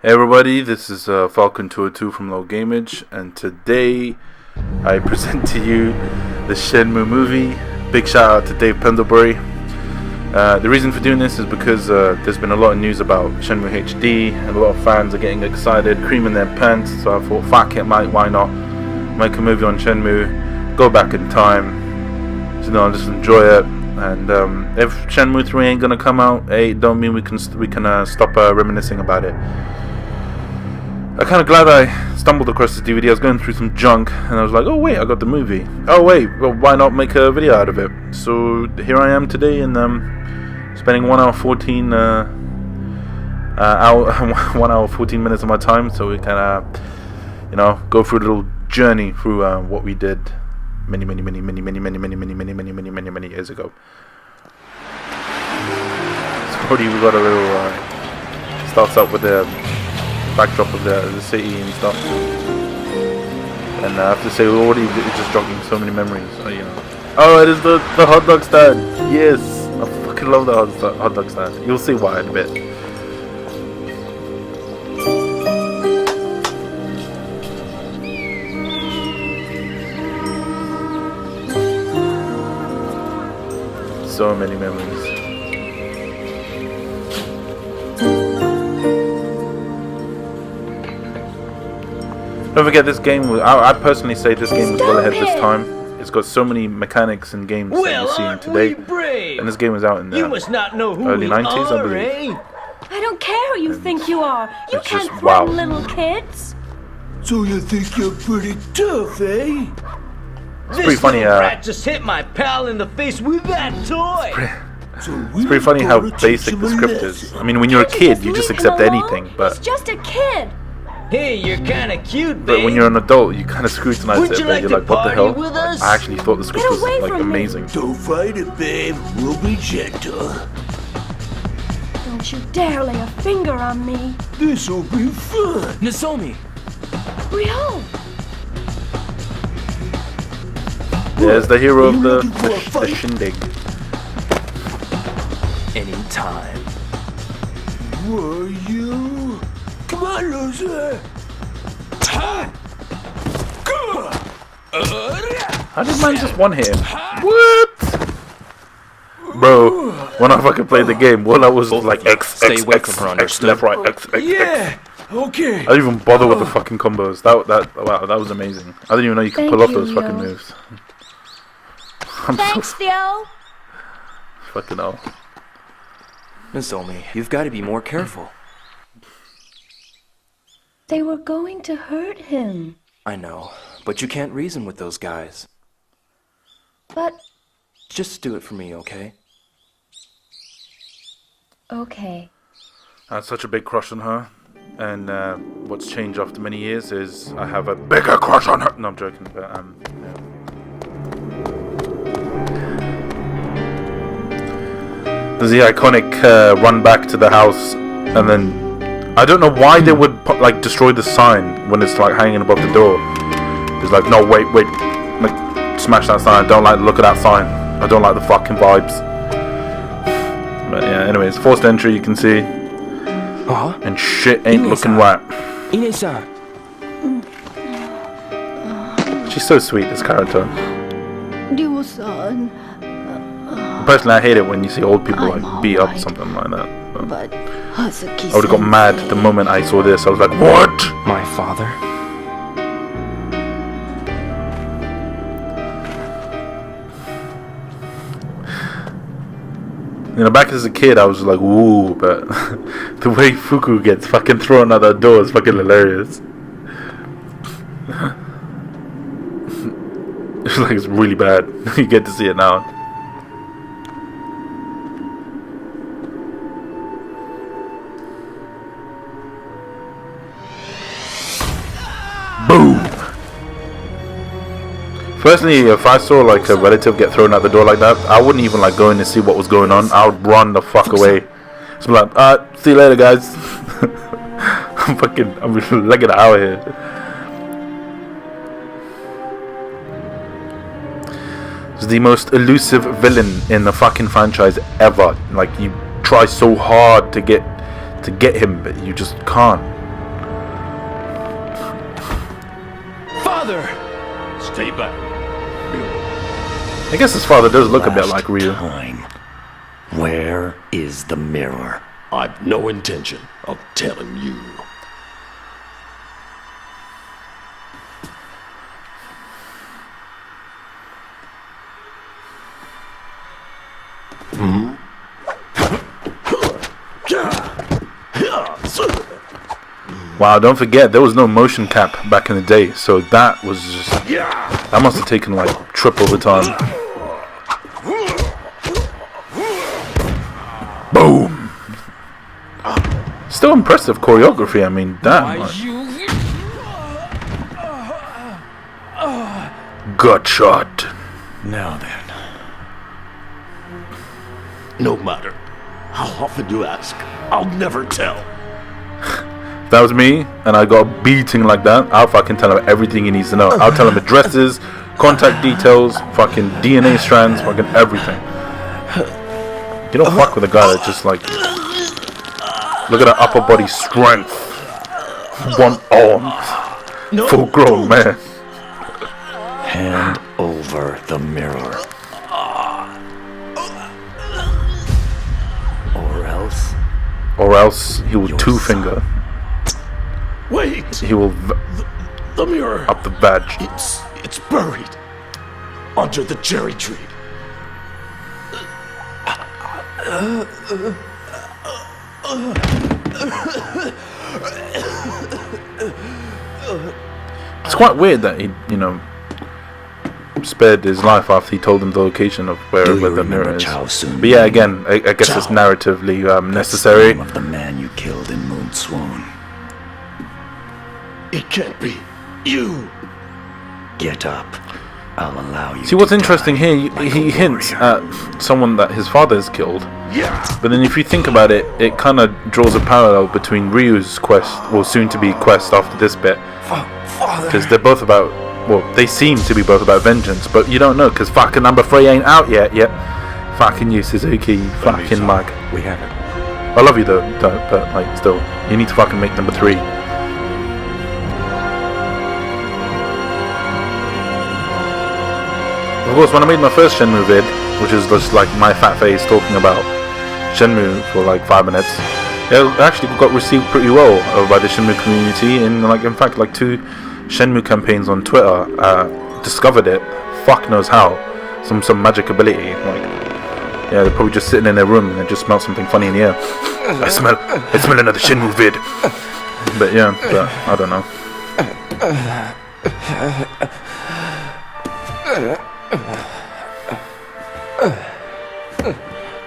Hey everybody, this is Falcon202 from gameage, and today I present to you the Shenmue movie. Big shout out to Dave Pendlebury. The reason for doing this is because there's been a lot of news about Shenmue HD, and a lot of fans are getting excited, creaming their pants, so I thought, fuck it, why not make a movie on Shenmue, go back in time, just enjoy it. And if Shenmue 3 ain't gonna come out, hey, don't mean we can stop reminiscing about it. I'm kind of glad I stumbled across this DVD. I was going through some junk, and I was like, oh wait, I got the movie. Oh wait, well, why not make a video out of it? So here I am today, and spending 1 hour 14 1 hour 14 minutes of my time, so we can go through a little journey through what we did many years ago. So already we got a little starts up with the backdrop of the city and stuff, and I have to say, we're already just jogging so many memories. Oh, it is the hot dog stand. Yes, I fucking love the hot dog stand. You'll see why in a bit. So many memories. Don't forget, this game, I personally say this game was well ahead this time. It's got so many mechanics and games that we're seeing today. And this game was out in the early 90s, I believe. I don't care who you think you are. You can't threaten little kids. So you think you're pretty tough, eh? It's pretty funny. Rat just hit my pal in the face with that toy. It's pretty funny how basic the script is. I mean, when you're a kid, you just accept anything, but he's just a kid. Hey, you're kind of cute, babe. But when you're an adult, you kind of scrutinize it. You're like, what the hell? With us? I actually thought the script was like amazing. Don't fight it, babe. We'll be gentle. Don't you dare lay a finger on me. This'll be fun. Nozomi. Ryo. There's the hero of the shindig. Anytime. Were you? Come on, loser. How did man just one hit him? What? Bro, when I fucking played the game, I was like X, left, right, X. Yeah. Okay. I didn't even bother with the fucking combos. Wow, that was amazing. I didn't even know you could pull off those fucking moves. Thanks, Theo. Fucking hell. Nozomi, you've got to be more careful. They were going to hurt him. I know, but you can't reason with those guys. But... just do it for me, okay? Okay. I had such a big crush on her, and what's changed after many years is I have a bigger crush on her. No, I'm joking, but yeah. There's the iconic run back to the house, and then I don't know why they would like destroy the sign when it's like hanging above the door. It's like, no, wait, like smash that sign. I don't like the look of that sign. I don't like the fucking vibes. But yeah, anyways, forced entry, you can see, and shit ain't looking right. Ine-san. She's so sweet, this character. Ryo-san. Personally, I hate it when you see old people like beat up something like that. But I would have got mad the moment I saw this. I was like, what? My father? Back as a kid, I was like, ooh, but the way Fuku gets fucking thrown out that door is fucking hilarious. It's really bad. You get to see it now. Boom! Personally, if I saw like a relative get thrown out the door like that, I wouldn't even like go in to see what was going on. I would run the fuck away. So I'm like, see you later, guys. I'm legging out of here. He's the most elusive villain in the fucking franchise ever. Like, you try so hard to get him, but you just can't. Father! Stay back. I guess his father does look a bit like Ryu. Time. Where is the mirror? I've no intention of telling you. Wow, don't forget there was no motion cap back in the day, so that was just, that must have taken like triple the time. Boom. Still impressive choreography. I mean, damn. Gut shot. Now then. No matter how often you ask, I'll never tell. If that was me and I got a beating like that, I'll fucking tell him everything he needs to know. I'll tell him addresses, contact details, fucking DNA strands, fucking everything. You don't fuck with a guy that's just like, look at that upper body strength, one arm, full grown man. Hand over the mirror. Or else He will two finger. Wait! He will the mirror. up the badge. It's buried under the cherry tree. It's quite weird that he, spared his life after he told him the location of where the mirror is. But yeah, again, I guess it's narratively necessary. Of the man you killed in Moon Swan. It can't be you. Get up. I'll allow you. See, what's interesting here, he hints at someone that his father has killed. But then if you think about it, it kind of draws a parallel between Ryu's quest, or soon-to-be quest after this bit. Because they're both about, well, they seem to be both about vengeance, but you don't know, because fucking number 3 ain't out yet. Fucking you, Suzuki, fucking mug. We have it. I love you though, but like, still, you need to fucking make number 3. Of course, when I made my first Shenmue vid, which is just like my fat face talking about Shenmue for like 5 minutes, it actually got received pretty well by the Shenmue community. And like, in fact, like 2 Shenmue campaigns on Twitter discovered it. Fuck knows how. Some magic ability. Like, yeah, they're probably just sitting in their room and they just smell something funny in the air. I smell another Shenmue vid. But yeah, I don't know.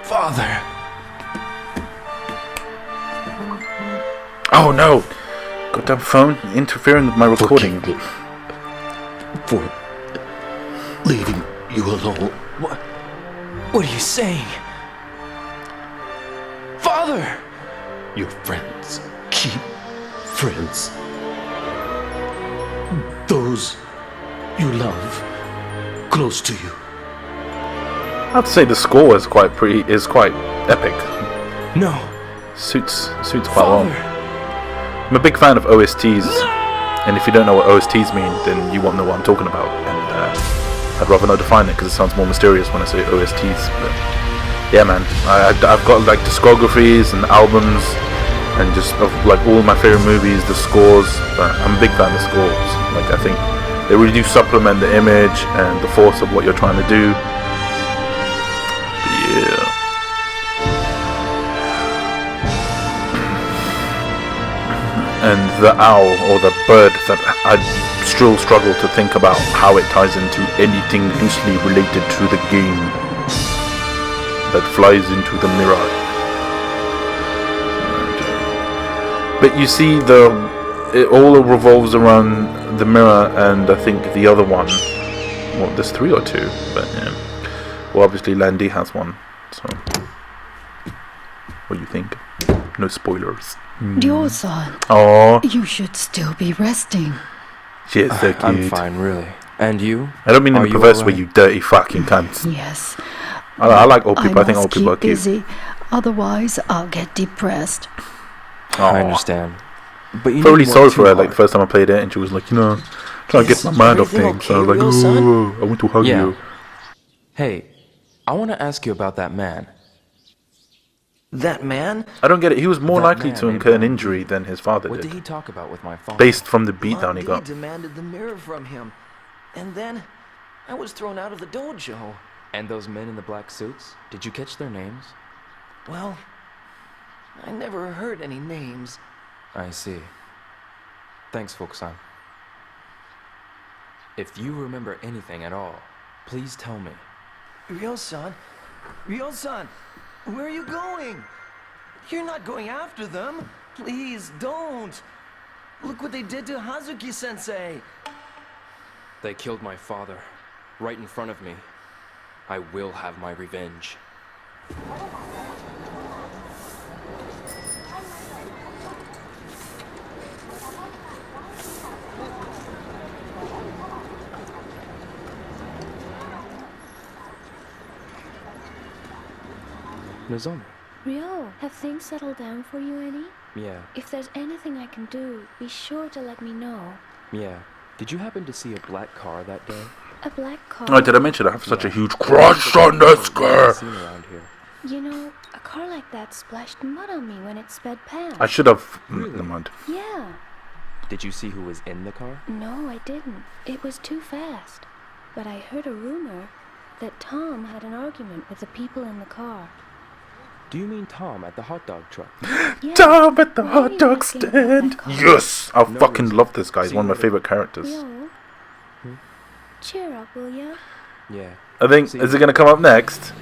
Father. Oh no! Goddamn phone interfering with my recording. For leaving you alone. What are you saying? Father! Your friends. Keep friends. Those you love close to you. I'd say the score is quite epic. No. Suits quite well. I'm a big fan of OSTs, and if you don't know what OSTs mean, then you won't know what I'm talking about. And I'd rather not define it because it sounds more mysterious when I say OSTs. But yeah, man, I've got like discographies and albums, and just of like all my favorite movies, the scores. I'm a big fan of scores. Like, I think they really do supplement the image and the force of what you're trying to do. Yeah. And the owl or the bird that I still struggle to think about how it ties into anything loosely related to the game that flies into the mirror. But you see, it all revolves around the mirror and I think the other one. Well, there's 3 or 2, but yeah. Well, obviously Landy has one, so what do you think? No spoilers. Ryo-san, Oh, you should still be resting. she is so cute. I'm fine, really. And you? I don't mean in Are a you perverse way, alright? you dirty fucking cunts. Yes. I like old people. I think must old people are keep cute. busy, otherwise I'll get depressed. I understand. But you I felt really need sorry work for her. too Like the first time I played it, and she was like, trying to get my mind off things. So I was like, ooh, I want to hug you. Hey, I want to ask you about that man. That man? I don't get it. He was more That likely man to named incur an Randy. injury than his father What did did, he talk about with my father? based from the beatdown he Mondi got. demanded the mirror from him. And then I was thrown out of the dojo. And those men in the black suits? Did you catch their names? Well, I never heard any names. I see. Thanks, Fukusan. If you remember anything at all, please tell me. Ryo-san? Ryo-san! Where are you going? You're not going after them. Please don't. Look what they did to Hazuki-sensei. They killed my father, right in front of me. I will have my revenge. Nozomi. Ryo, have things settled down for you any? Yeah, If there's anything I can do, be sure to let me know. yeah. Did you happen to see a black car that day? A black car? Oh, did I mention I have such a huge crush on this girl? Seen around here. You know, a car like that splashed mud on me when it sped past. I should have. Never mind. Yeah. Did you see who was in the car? No, I didn't. It was too fast. But I heard a rumor that Tom had an argument with the people in the car. Do you mean Tom at the hot dog truck? Yeah. Tom at the Why are hot you dog asking about stand. that car? Yes, I No fucking reason. love this guy. He's See one of you my later. favorite characters. Ryo? Cheer up, will ya? Yeah. I think. See Is it gonna come up next?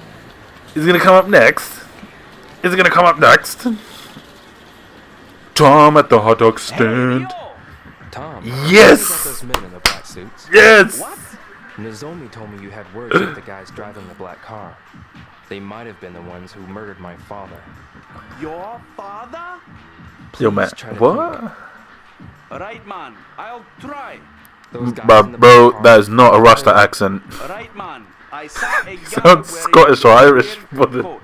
Is it gonna come up next? Is it gonna come up next? Tom at the hot dog stand. Tom. Yes! What about those men in the black suits? Yes. Nozomi told me you had words with the guys driving the black car. They might have been the ones who murdered my father. Your father? Yo, man. Please try to What? Right, man. I'll try. Those guys in But the bro, black car- that is not a Rasta accent. Right, man. I saw a young Sounds Scottish or Irish, but the- coat.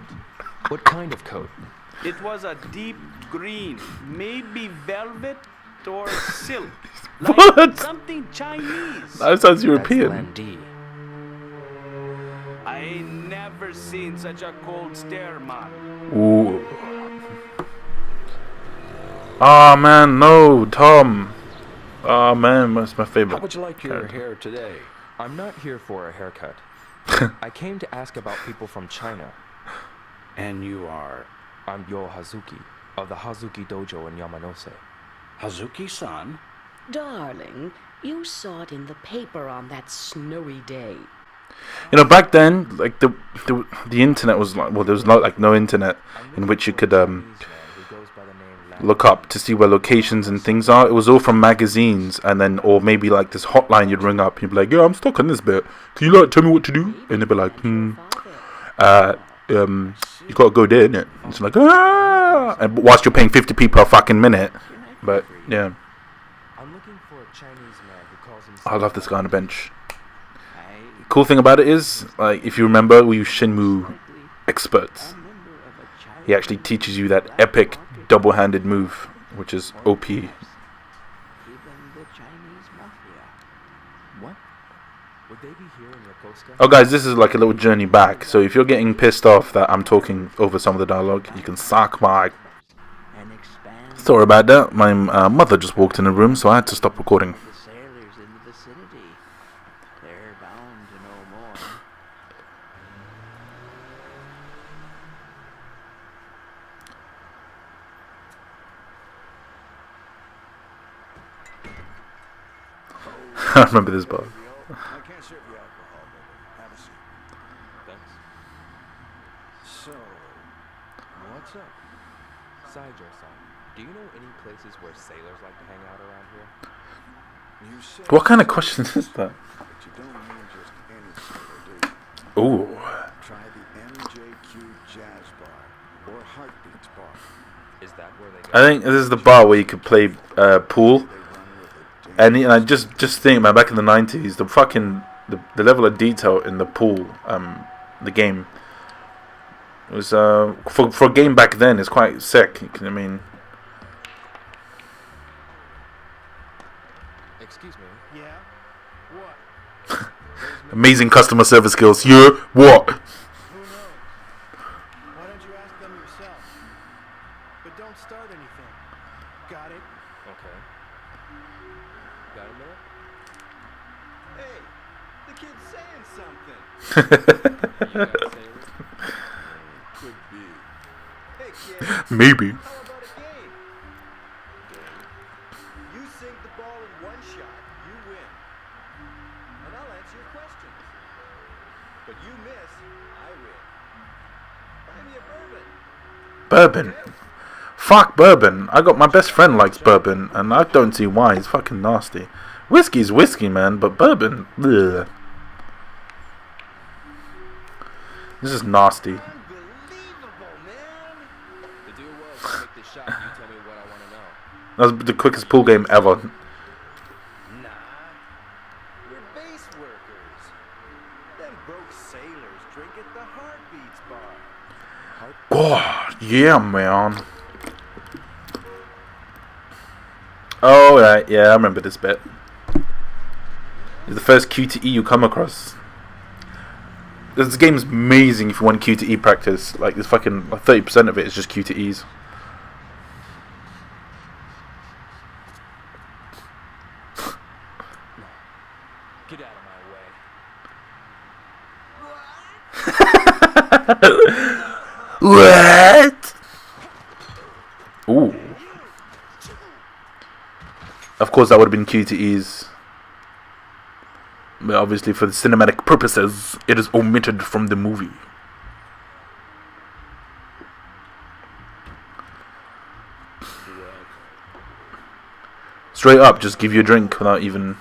What kind of coat? It was a deep green, maybe velvet or silk. Like What? something Chinese. That sounds That's European. Landy. I ain't never seen such a cold stare, man. Ooh. Ah man, no, Tom. Ah man, that's my favorite. How would you like your character. hair today? I'm not here for a haircut. I came to ask about people from China. And you are I'm Yo Hazuki, of the Hazuki Dojo in Yamanose. Hazuki-san? Darling, you saw it in the paper on that snowy day. You know, back then, like the internet was like, well, there was not like no internet in which you could look up to see where locations and things are. It was all from magazines, and then or maybe like this hotline you'd ring up. You'd be like, "Yeah, I'm stuck on this bit. Can you like tell me what to do?" And they'd be like, you gotta go there, innit? It's like, ah, and whilst you're paying 50p per fucking minute. But yeah, I'm looking for a Chinese man who calls himself I love this guy on the bench. Cool thing about it is, like, if you remember, we use Shenmue experts. He actually teaches you that epic double-handed move, which is OP. What? Would they be here in Yokosuka? Oh, guys, this is like a little journey back. So if you're getting pissed off that I'm talking over some of the dialogue, you can suck my. Sorry about that. My mother just walked in the room, so I had to stop recording. I remember this part. I can't serve you alcohol, but have a seat. Thanks. So, what's up? Saijo-san, do you know any places where sailors like to hang out around here? You said What kind of question is that? but you don't mean just any sailor, do you? Ooh. Try the MJQ Jazz Bar or Heartbeats Bar. Is that where they go? I think this is the bar where you could play pool. And I just think, man, back in the 90s, the fucking the level of detail in the pool, the game was for a game back then is quite sick. I mean, Excuse me. Yeah? What? Amazing customer service skills. Yeah, what? Who knows? Why don't you ask them yourself? But don't start anything. Got it? Okay. Got a minute? Hey, the kid's saying something. You got a sailor? Could be. Hey, kid. Maybe. How about a game? You sink the ball in one shot, you win. And I'll answer your questions. But you miss, I win. Buy me a bourbon. Bourbon. Fuck bourbon. I got my best friend likes bourbon, and I don't see why. It's fucking nasty. Whiskey's whiskey, man, but bourbon, ugh. This is nasty. Unbelievable, man. The deal was to make this shot and you tell me what I want to know. That was the quickest pool game ever. Nah. We're base workers. Them broke sailors drink at the Heartbeats bar. God, yeah, man. Oh, right, yeah, I remember this bit. It's the first QTE you come across. This game's amazing if you want QTE practice. Like, there's fucking like 30% of it is just QTEs. Get out of my way. What? Ooh. Of course, that would have been QTEs. But obviously, for the cinematic purposes, it is omitted from the movie. Straight up, just give you a drink without even.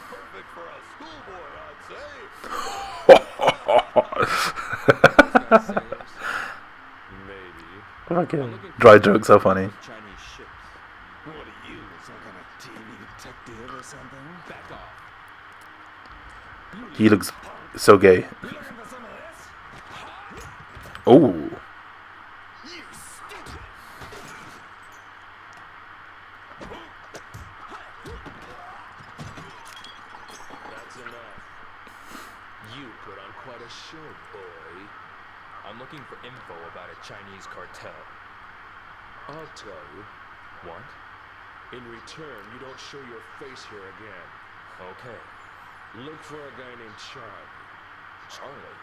Okay. Dry jokes are funny. Chinese ships. What are you, some kind of TV detective or something? Back off. He looks so gay. Oh. That's enough. You put on quite a show, boy. I'm looking for info about a Chinese cartel. I'll tell you. What? In return, you don't show your face here again. Okay. Look for a guy named Charlie. Charlie?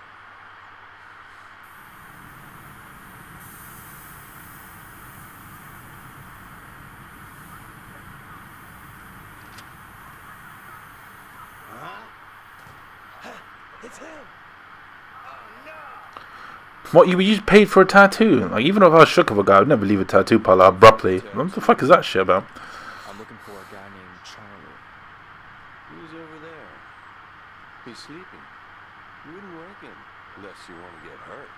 It's him. What, you paid for a tattoo? Like, even if I was shook of a guy, I'd never leave a tattoo parlor abruptly. What the fuck is that shit about? I'm looking for a guy named Charlie. Who's over there? He's sleeping. You wouldn't wake him unless you want to get hurt.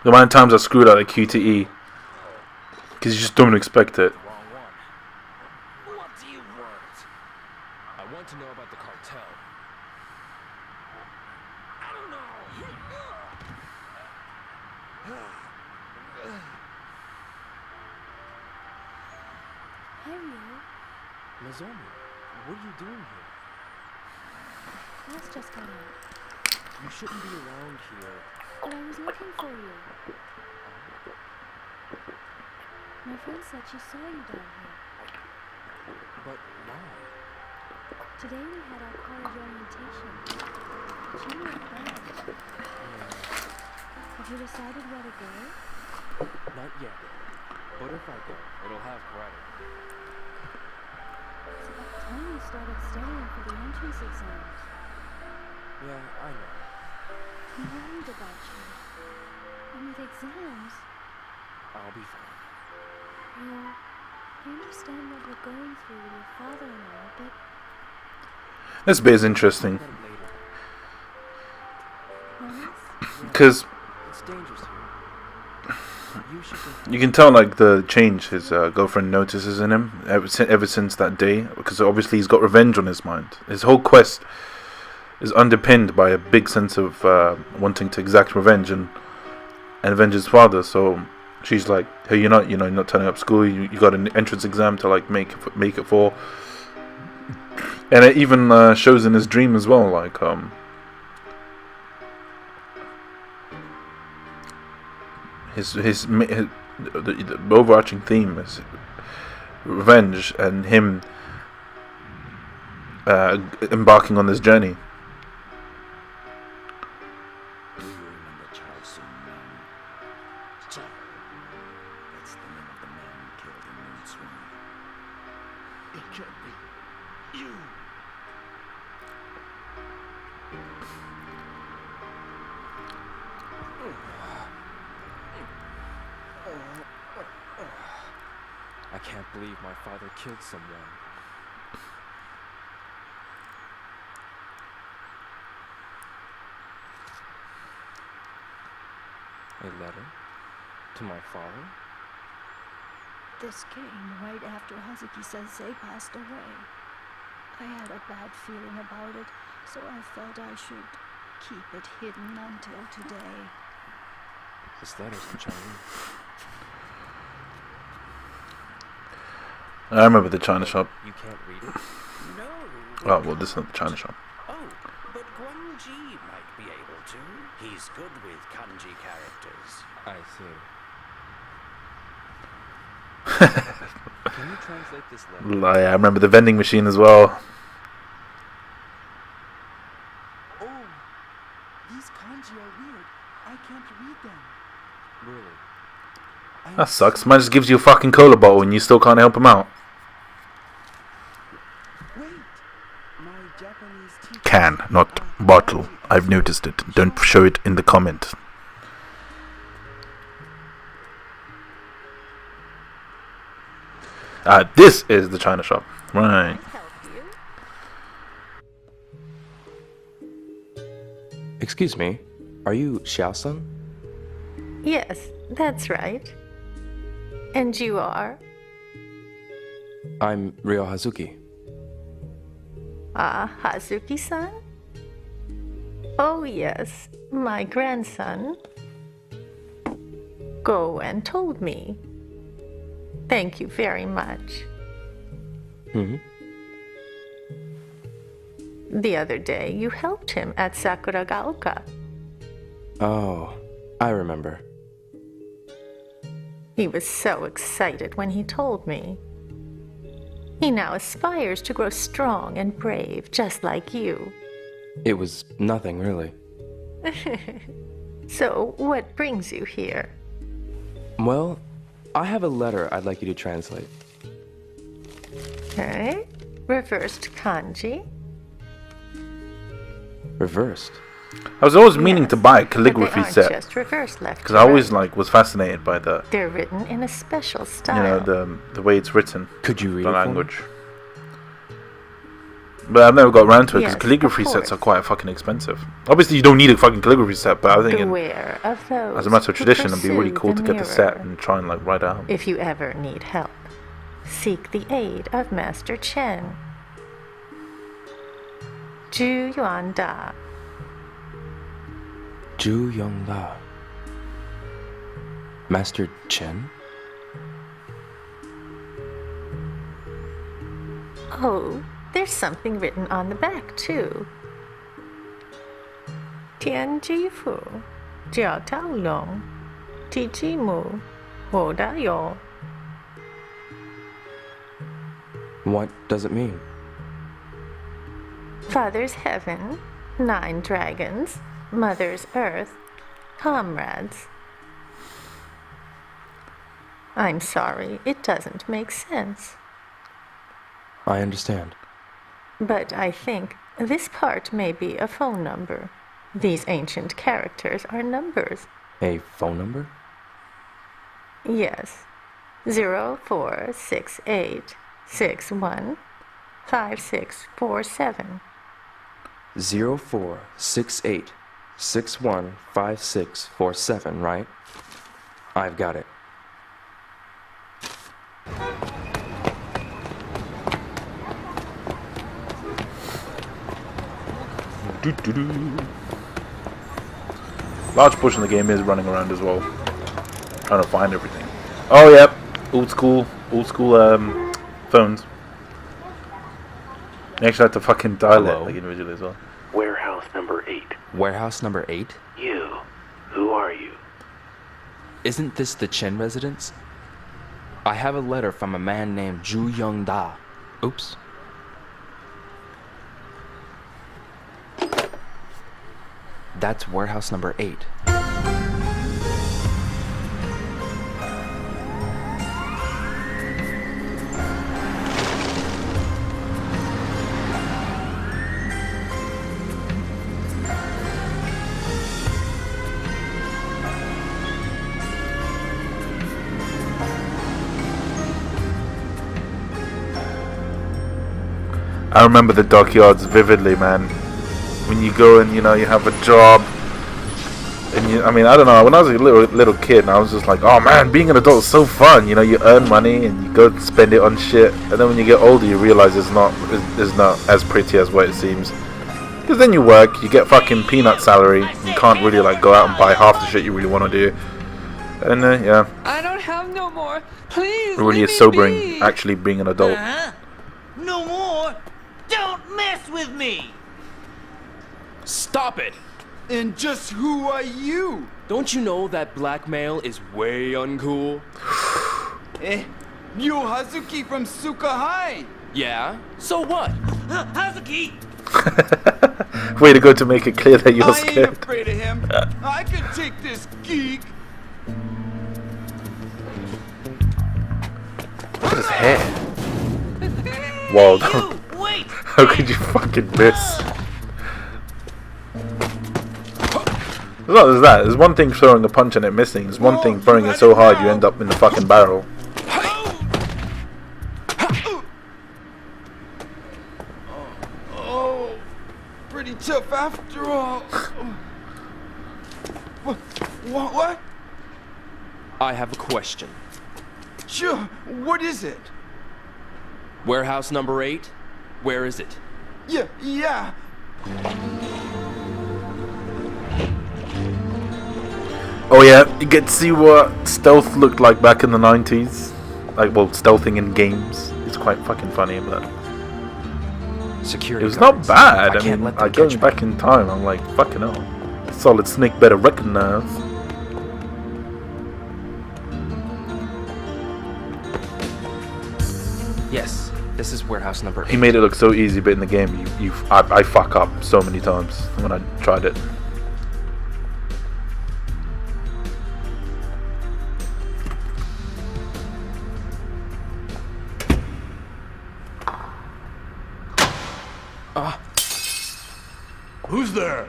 The amount of times I screwed out a QTE. Because you just don't expect it. Wrong one. What do you want? I want to know about the cartel. I don't know. Hey, Rio. Nozomi, what are you doing here? Class just got out. You shouldn't be around here. But I was looking for you. My friend said she saw you down here. But why? Today we had our college orientation. She and her friend. Have you decided where to go? Not yet. But if I go, it'll have credit. It's about time you started studying for the entrance exams. Yeah, I know. I'm worried about you. And with exams, I'll be fine. Rio, I understand what you're going through with your father and all, but This bit is interesting. Get it later. promise? Because It's dangerous here. You should go. you can tell, like, the change his girlfriend notices in him ever since that day. Because obviously he's got revenge on his mind. His whole quest is underpinned by a big sense of wanting to exact revenge. And and avenge his father. So she's like, hey, you're not turning up school. You got an entrance exam to like make it for. And it even shows in his dream as well, like the overarching theme is revenge and him embarking on this journey. Do you remember Charles Sun? Chuck. That's the name of the man who killed in Moon Swing. It can't be. You. I can't believe my father killed someone. A letter? To my father? This came right after Hazuki-sensei passed away. I had a bad feeling about it, so I felt I should keep it hidden until today. This letter's in Chinese. I remember the China shop. You can't read it? No. Oh, well, this is not the China shop. Oh, but Guanji might be able to. He's good with kanji characters. I see. Can you translate this letter? I remember the vending machine as well. Oh, these kanji are weird. I can't read them. Really? That sucks. Man just gives you a fucking cola bottle and you still can't help him out. Wait, my Japanese teacher. Can, not bottle. I've noticed it. Don't show it in the comment. This is the China shop. Right. Excuse me, are you Xiao-san? Yes, that's right. And you are? I'm Ryo Hazuki. Ah, Hazuki-san? Oh yes, my grandson. Go and told me. Thank you very much. The other day, you helped him at Sakuragaoka. Oh, I remember. He was so excited when he told me. He now aspires to grow strong and brave, just like you. It was nothing, really. So, what brings you here? Well, I have a letter I'd like you to translate. Okay. Reversed kanji. Reversed? I was always meaning to buy a calligraphy But they aren't set. just reversed left Because to I always right. was fascinated by the, They're written in a special style. the way it's written. Could you read the it for me? language? But I've never got around to it because Yes, calligraphy of sets course. are quite fucking expensive. Obviously, you don't need a fucking calligraphy set, but I think Beware of those as a matter of who tradition, it'd be really pursue cool to get the set mirror. and try and like write out. If you ever need help, seek the aid of Master Chen. Zhu Yuan Da. Zhu Yong La. Master Chen? Oh, there's something written on the back, too. Tian Ji Fu, Jiao Tao Long, Ti Ji Mu, Wo Da Yo. What does it mean? Father's heaven, 9 dragons, mother's earth, comrades. I'm sorry, it doesn't make sense. I understand. But I think this part may be a phone number. These ancient characters are numbers. A phone number? Yes. 0468 61 5647. 0468 615647, right? I've got it. large portion of the game is running around as well, trying to find everything. Oh yep, old school phones. You actually have to fucking dial it like individually as well. Warehouse number 8. Warehouse number 8? You. Who are you? Isn't this the Chen residence? I have a letter from a man named Zhu Yongda. Oops. That's warehouse number 8. I remember the dockyards vividly, man. When you go and you have a job, and I don't know. When I was a little kid, and I was just like, oh man, being an adult is so fun. You earn money and you go spend it on shit, and then when you get older, you realize it's not as pretty as what it seems. Because then you work, you get fucking peanut salary, you can't really like go out and buy half the shit you really want to do, and yeah. I don't have no more. Please. It really is sobering, actually being an adult. No more. Don't mess with me! Stop it! And just who are you? Don't you know that blackmail is way uncool? You're Hazuki from Suka High! Yeah? So what? Hazuki! Way to go to make it clear that you're scared. I ain't afraid of him. I can take this geek. Look at his hair. Whoa. How could you fucking miss? It's not as that. There's one thing throwing a punch and it missing. There's one thing throwing it so hard you end up in the fucking barrel. Oh, pretty tough after all. What? I have a question. Sure, what is it? Warehouse number 8? Where is it? Yeah. Oh yeah, you get to see what stealth looked like back in the 90s. Like, well, stealthing in games. It's quite fucking funny, but security. It was not bad. I mean, going back in time, I'm like, fucking hell. Solid Snake better recognize. Yes. This is warehouse number 8. He made it look so easy, but in the game, I fuck up so many times when I tried it. Who's there?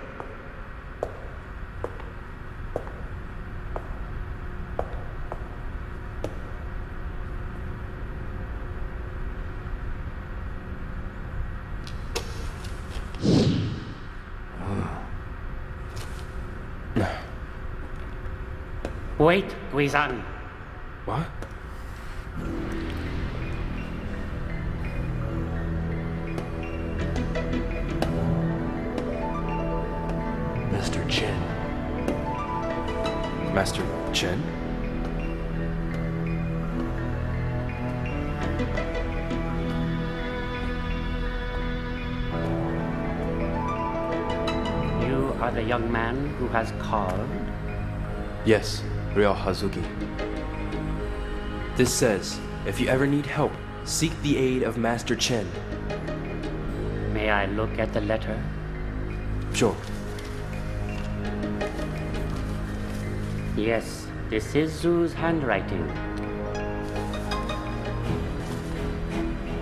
Wait, Guizan. What? Master Chen. Master Chen? You are the young man who has called? Yes, Real Hazuki. This says, if you ever need help, seek the aid of Master Chen. May I look at the letter? Sure. Yes, this is Zhu's handwriting.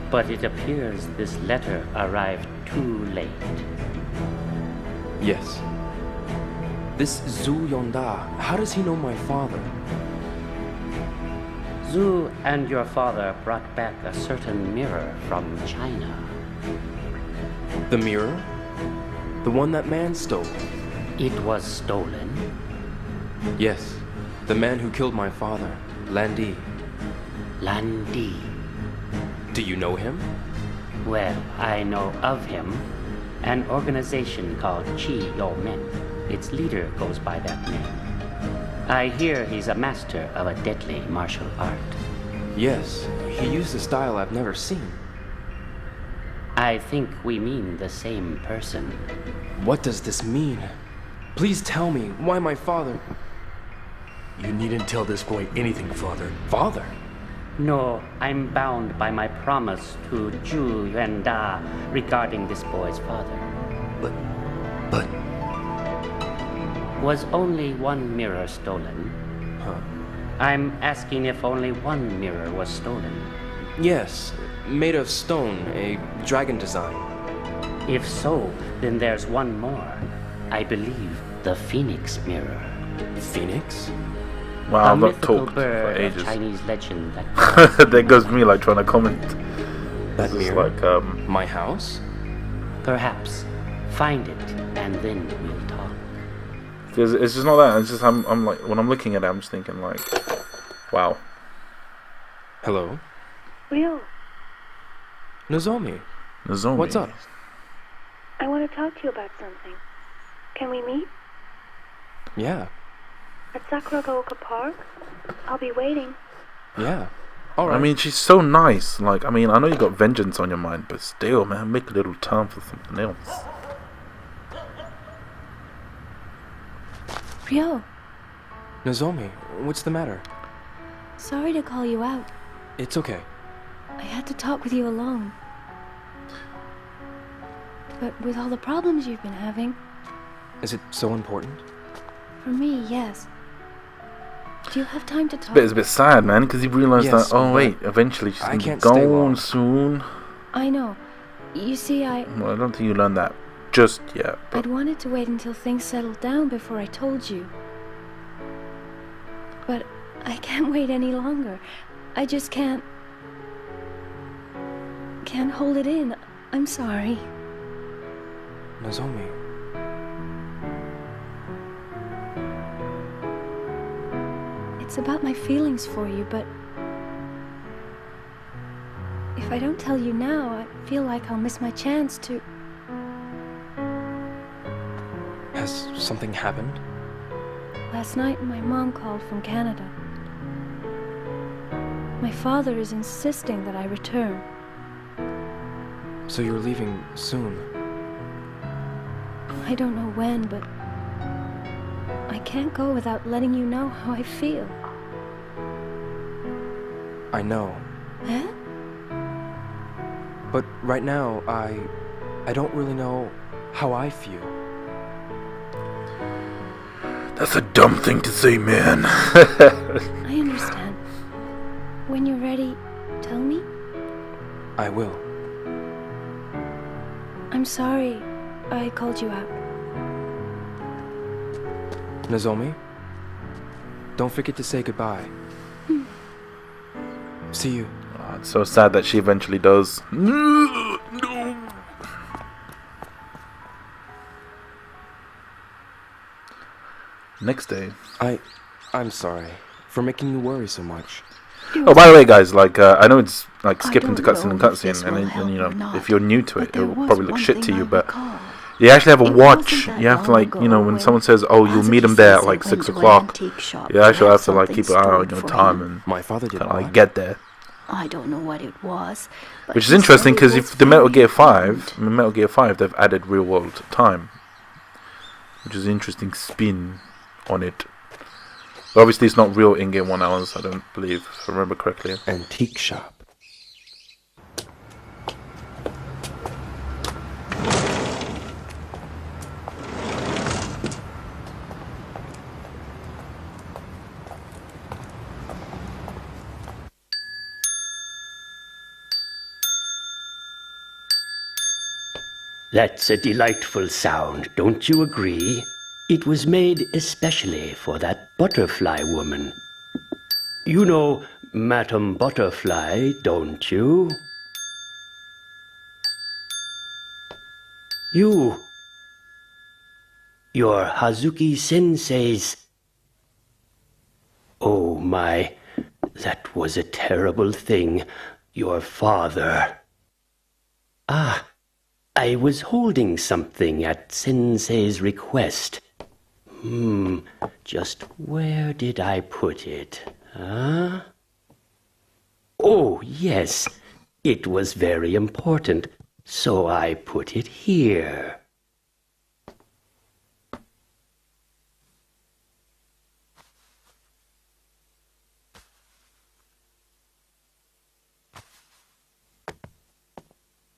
But it appears this letter arrived too late. Yes. This Zhu Yongda, how does he know my father? Zhu and your father brought back a certain mirror from China. The mirror? The one that man stole? It was stolen? Yes. The man who killed my father, Landi. Landi. Do you know him? Well, I know of him. An organization called Chi Yo Men. its leader goes by that name. I hear he's a master of a deadly martial art. Yes, he used a style I've never seen. I think we mean the same person. What does this mean? Please tell me, why my father? You needn't tell this boy anything, Father. Father? No, I'm bound by my promise to Zhu Yuanda regarding this boy's father. But... Was only one mirror stolen? Huh? I'm asking if only one mirror was stolen. Yes, made of stone, a dragon design. If so, then there's one more. I believe the Phoenix mirror. Phoenix? Wow, a I've not mythical talked for bird of ages. Chinese legend that There goes me like trying to comment. That This is mirror? like My house? Perhaps. Find it, and then we'll talk. Because it's just not that. It's just I'm like when I'm looking at it, I'm just thinking like, wow. Hello? Ryo, Nozomi. Nozomi. What's up? I want to talk to you about something. Can we meet? Yeah. At Sakuragaoka Park? I'll be waiting. Yeah. Alright. I mean, she's so nice. Like, I mean, I know you got vengeance on your mind, but still, man, make a little time for something else. Ryo, Nozomi, what's the matter? sorry to call you out. It's okay. I had to talk with you alone. But with all the problems you've been having, Is it so important? for me, yes. Do you have time to talk? It's a bit sad, man, because you realise Yes, that, oh but wait, eventually she's I going to be can't stay long. gone soon. I know. You see, Well, I don't think you learned that just yet. I'd wanted to wait until things settled down before I told you. But I can't wait any longer. I just can't hold it in. I'm sorry. Nozomi. It's about my feelings for you, but if I don't tell you now, I feel like I'll miss my chance to... Has something happened? Last night, my mom called from Canada. My father is insisting that I return. So you're leaving soon? I don't know when, but I can't go without letting you know how I feel. I know. Eh? But right now, I don't really know how I feel. That's a dumb thing to say, man. I understand. When you're ready, tell me. I will. I'm sorry I called you out. Nozomi, don't forget to say goodbye. See you. Oh, it's so sad that she eventually does. No. Next day. I'm sorry for making you worry so much. Oh, by the way, guys, like I know it's like skipping to cutscene and cutscene, and then you know, if you're new to it, it'll probably look shit to you, but you actually have a watch. You have to, like, you know, when someone says, "Oh, you'll meet him there at like 6 o'clock," you actually have to like keep an eye on your time and my father did kind of like get there. I don't know what it was. Which is interesting because if the Metal Gear 5, they've added real world time, which is an interesting spin on it. But obviously, it's not real in-game 1 hours, I don't believe, if I remember correctly. Antique shop. That's a delightful sound, don't you agree? It was made especially for that butterfly woman. You know Madame Butterfly, don't you? You're Hazuki Sensei's... Oh my, that was a terrible thing. Your father... Ah, I was holding something at Sensei's request. Just where did I put it? Huh? Oh, yes. It was very important, so I put it here.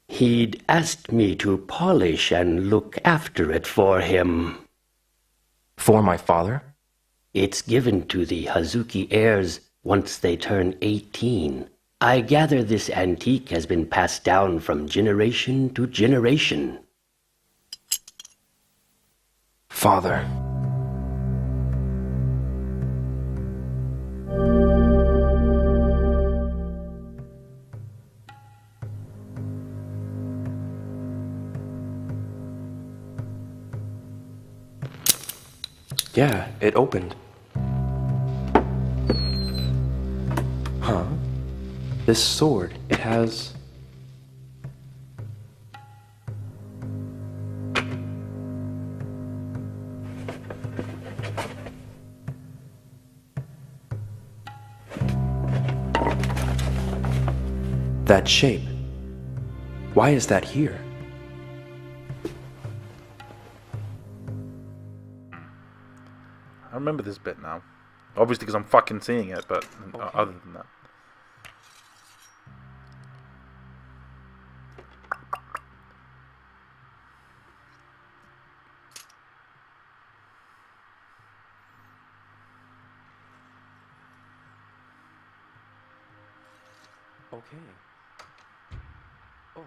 He'd asked me to polish and look after it for him. For my father? It's given to the Hazuki heirs once they turn 18. I gather this antique has been passed down from generation to generation. Father. Yeah, it opened. Huh? This sword, it has... that shape. Why is that here? I remember this bit now. Obviously because I'm fucking seeing it, but other than that. Okay. Oh.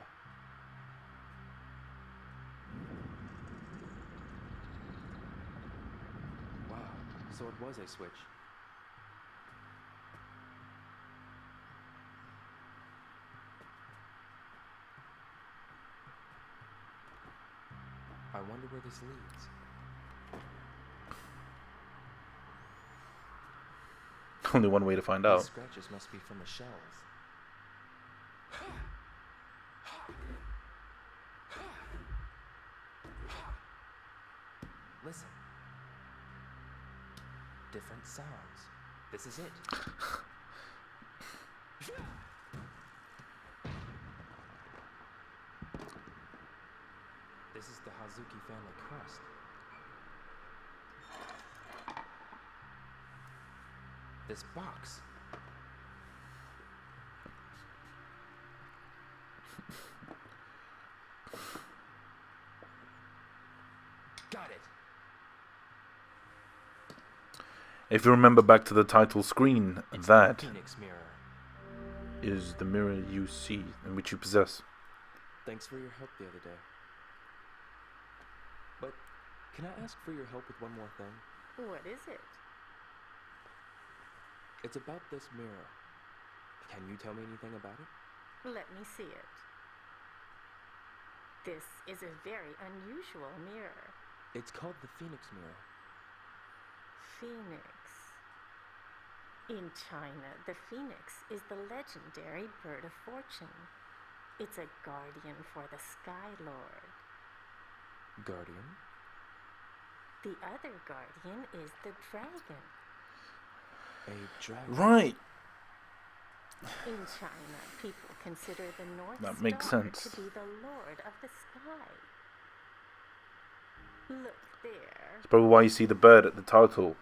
Wow, so it was a switch. I wonder where this leads. Only one way to find out. These scratches must be from the shells. Listen. Different sounds. This is it. This is the Hazuki family crest. This box. Got it. If you remember back to the title screen, that Phoenix mirror. is the mirror you see and which you possess. Thanks for your help the other day. But can I ask for your help with one more thing? What is it? It's about this mirror. Can you tell me anything about it? Let me see it. This is a very unusual mirror. It's called the Phoenix mirror. Phoenix. In China, the phoenix is the legendary bird of fortune. It's a guardian for the Sky Lord. Guardian? The other guardian is the dragon. A dragon? Right. In China, people consider the North That makes Star sense. to be the lord of the sky. Look there. It's probably why you see the bird at the title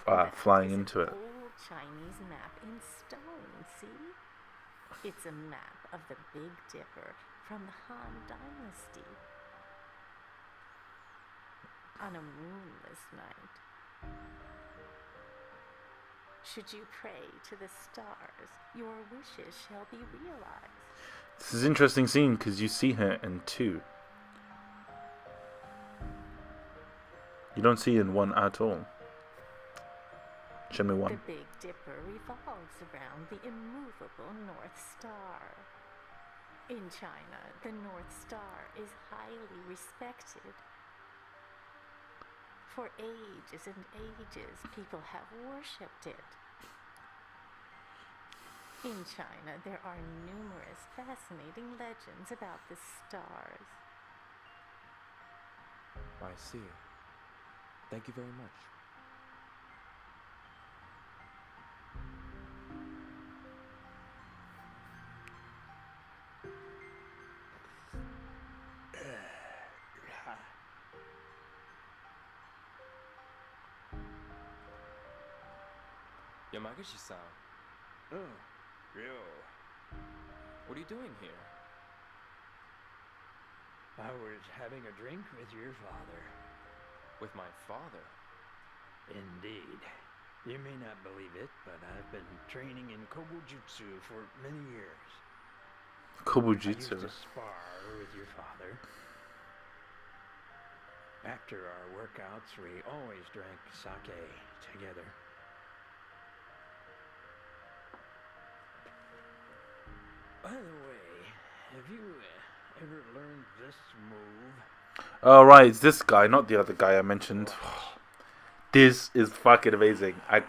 That flying is into an it. old Chinese map in stone, see? It's a map of the Big Dipper from the Han Dynasty. On a moonless night, should you pray to the stars, your wishes shall be realized. This is an interesting scene because you see her in 2. You don't see in 1 at all. Shenmue 1. The Big Dipper revolves around the immovable North Star. In China, the North Star is highly respected. For ages and ages, people have worshipped it. In China, there are numerous fascinating legends about the stars. I see. Thank you very much. Yamaguchi-san. Oh, yo. What are you doing here? I was having a drink with your father. With my father? Indeed. You may not believe it, but I've been training in Kobujutsu for many years. Kobujutsu. I used to spar with your father. After our workouts, we always drank sake together. By the way, have you ever learned this move? Oh, right, it's this guy, not the other guy I mentioned. This is fucking amazing. I'm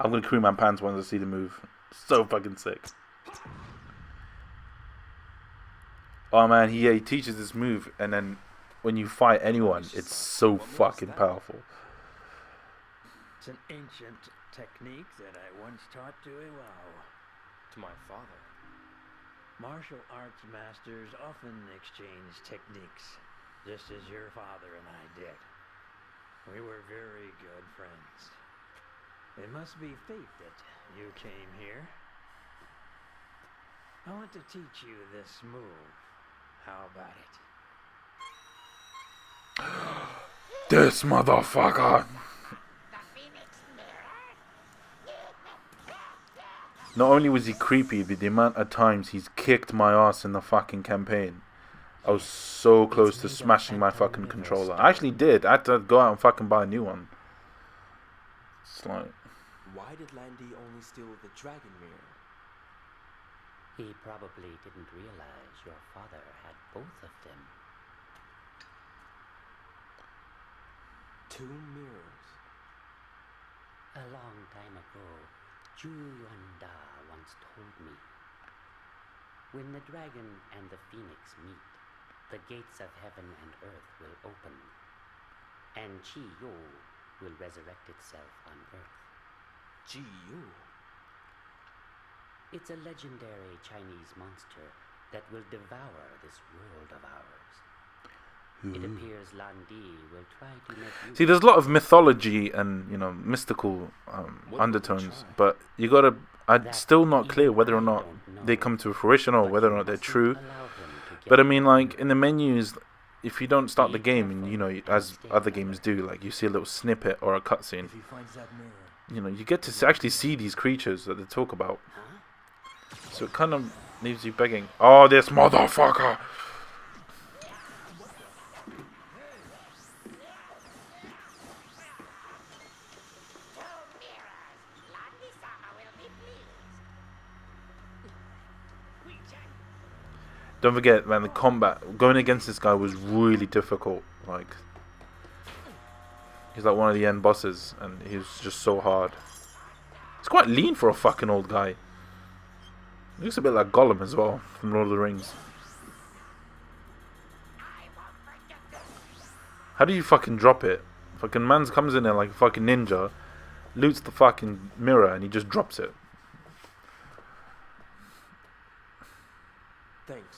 gonna cream my pants once I see the move. So fucking sick. Oh man, he teaches this move, and then when you fight anyone, it's so fucking powerful. It's an ancient technique that I once taught to Iwao. To my father. Martial arts masters often exchange techniques, just as your father and I did. We were very good friends. It must be fate that you came here. I want to teach you this move. How about it? This motherfucker. Not only was he creepy, but the amount of times he's kicked my ass in the fucking campaign. I was so close to smashing my fucking controller. I actually did. I had to go out and fucking buy a new one. It's like... Why did Landy only steal the dragon mirror? He probably didn't realize your father had both of them. 2 mirrors. A long time ago, Zhu Yuanda once told me, when the dragon and the phoenix meet, the gates of heaven and earth will open, and Qi Yu will resurrect itself on earth. Qi Yu? It's a legendary Chinese monster that will devour this world of ours. It appears Landi will try to make you... See, there's a lot of mythology and, you know, mystical undertones, but you gotta... I'm still not clear whether or not they come to fruition or whether or not they're true. But I mean, like, in the menus, if you don't start the game, and you know, as other games do, like, you see a little snippet or a cutscene, you know, you get to actually see these creatures that they talk about. So it kind of leaves you begging, oh, this motherfucker! Don't forget, man, the combat, going against this guy was really difficult. Like, he's like one of the end bosses, and he was just so hard. He's quite lean for a fucking old guy. He looks a bit like Gollum as well, from Lord of the Rings. How do you fucking drop it? Fucking man comes in there like a fucking ninja, loots the fucking mirror, and he just drops it. Thanks.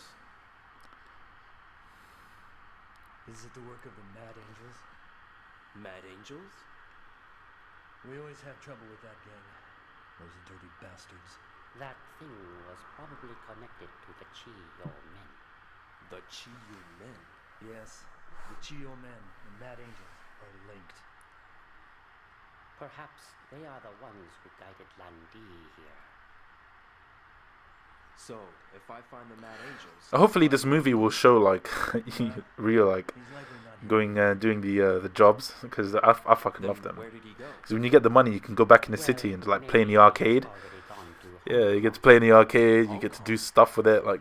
Is it the work of the Mad Angels? Mad Angels? We always have trouble with that gang. Those dirty bastards. That thing was probably connected to the Qi Yu men. The Qi Yu men? Yes, the Chiyo men and Mad Angels are linked. Perhaps they are the ones who guided Landi here. So, if I find the Mad Angels... Hopefully this movie will show, like, real, like, going, doing the jobs, because I fucking love them. Because when you get the money, you can go back in the city and, like, play in the arcade. Yeah, you get to play in the arcade, you get to do stuff with it, like...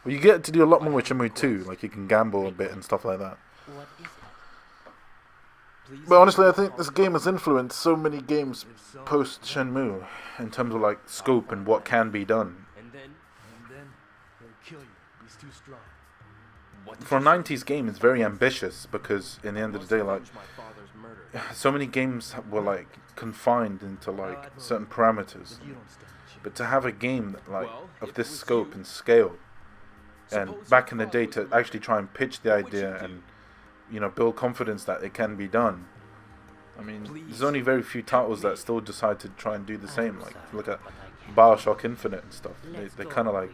Well, you get to do a lot more with Shenmue 2, like, you can gamble a bit and stuff like that. But honestly, I think this game has influenced so many games post-Shenmue, in terms of, like, scope and what can be done. And then he'll kill you. He's too strong. for a 90s game, it's very ambitious because in the end of the day, like, so many games were like confined into like certain parameters. But to have a game that, like, of this scope and scale, and back in the day to actually try and pitch the idea and, you know, build confidence that it can be done. I mean, there's only very few titles that still decide to try and do the same. Like, look at BioShock Infinite and stuff. They kind of like,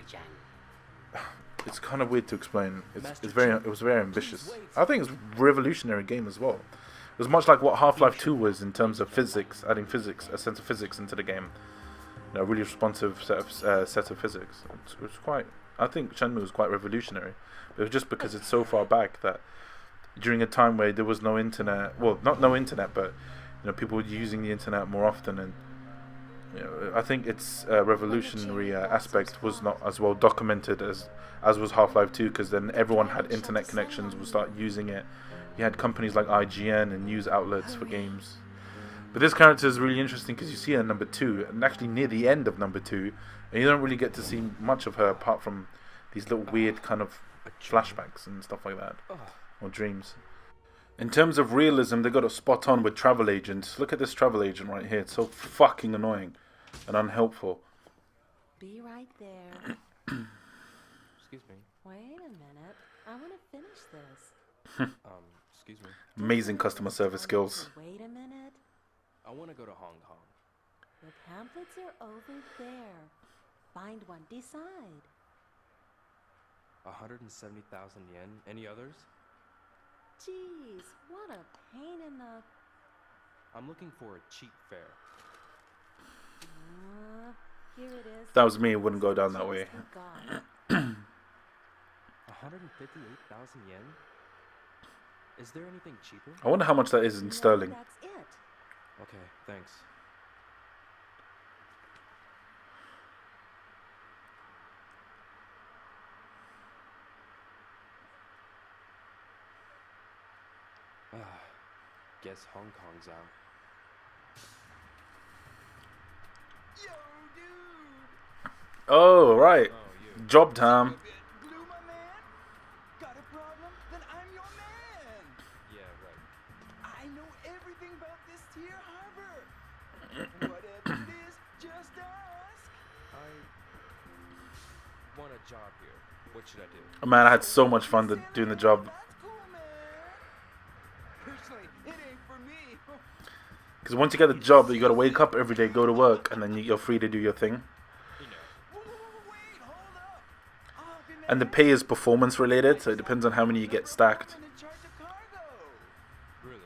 it's kind of weird to explain. It was very ambitious. I think it's a revolutionary game as well. It was much like what Half-Life 2 was in terms of physics, adding physics, a sense of physics into the game. You know, a really responsive set of physics. It was quite. I think Shenmue was quite revolutionary. But it was just because it's so far back that during a time where there was no internet, well, not no internet, but, you know, people were using the internet more often, and, you know, I think its revolutionary aspect was not as well documented as was Half-Life 2, because then everyone had internet connections, would start using it. You had companies like IGN and news outlets for games. But this character is really interesting because you see her in number 2, and actually near the end of number 2, and you don't really get to see much of her apart from these little weird kind of flashbacks and stuff like that, or dreams. In terms of realism, they got it spot on with travel agents. Look at this travel agent right here. It's so fucking annoying and unhelpful. Be right there. Excuse me. Wait a minute. I want to finish this. Excuse me. Amazing customer service skills. Wait a minute. I want to go to Hong Kong. The pamphlets are over there. Find one. Decide. 170,000 yen. Any others? Jeez, what a pain in the... I'm looking for a cheap fare. Here it is. If that was me, it wouldn't go down that way. 158,000 yen? Is there anything cheaper? I wonder how much that is in sterling. That's it. Okay, thanks. Guess Hong Kong's out. Yo, dude! Oh, right. Job time. Glue, my man? Got a problem? Then I'm your man! Yeah, right. I know everything about this here harbor. Whatever it is, just ask. I want a job here. What should I do? Oh, man, I had so much fun doing the job. Personally, it ain't for me. Because once you get a job, you got to wake up every day, go to work, and then you're free to do your thing. And the pay is performance related, so it depends on how many you get stacked. Really?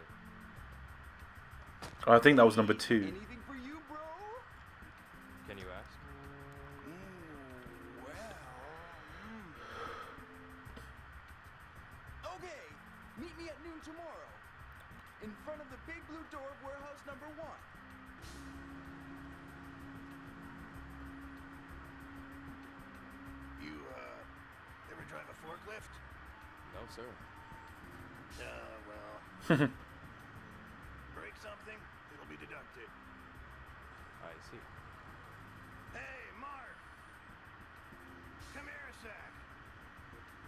Oh, I think that was number 2. Anything for you, bro? Can you ask? Okay, meet me at noon tomorrow. In front of the big blue door of warehouse number 1. You, ever drive a forklift? No, sir. Well. Break something, it'll be deducted. I see. Hey, Mark! Come here a sec.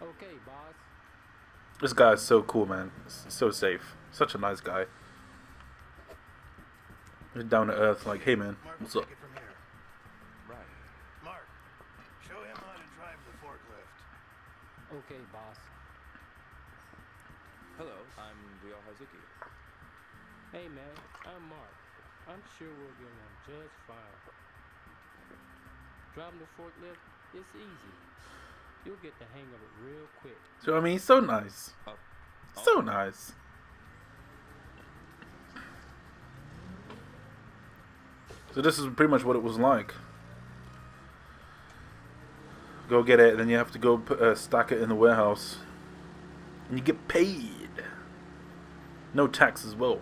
Okay, boss. This guy is so cool, man. So safe. Such a nice guy. He's down to earth, like, hey, man, what's up? Right. Mark, show him how to drive the forklift. Okay, boss. Hello, I'm Ryo Hazuki. Hey, man, I'm Mark. I'm sure we'll get along just fine. Driving the forklift, it's easy. You'll get the hang of it real quick. So, I mean, he's so nice. So nice. So this is pretty much what it was like. Go get it, and then you have to go stack it in the warehouse. And you get paid. No tax as well.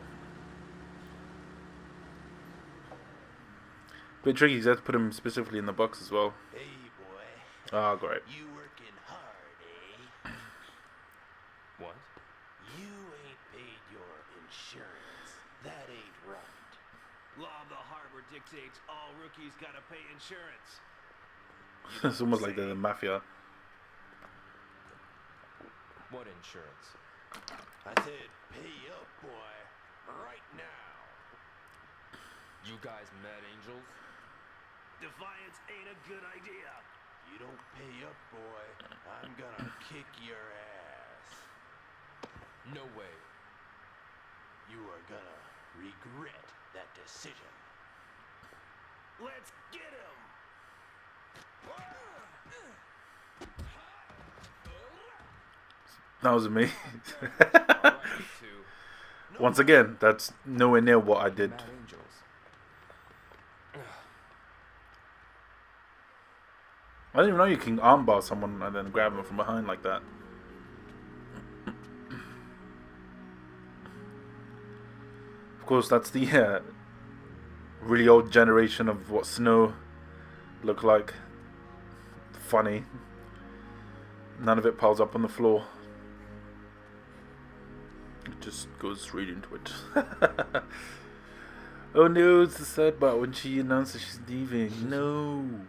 Bit tricky, because you have to put him specifically in the box as well. Hey, boy. Ah, great. You working hard, eh? What? You ain't paid your insurance. That ain't right. Law of the harbor dictates all rookies gotta pay insurance. It's almost like they're the mafia. What insurance? I said pay up, boy. Right now. You guys met angels? Defiance ain't a good idea. You don't pay up, boy, I'm gonna kick your ass. No way. You are gonna regret that decision. Let's get him! That was amazing. Once again, that's nowhere near what I did. I didn't even know you can armbar someone and then grab them from behind like that. Of course, that's the really old generation of what snow looked like. Funny. None of it piles up on the floor. It just goes straight into it. Oh no, it's the sad part when she announces she's leaving. No.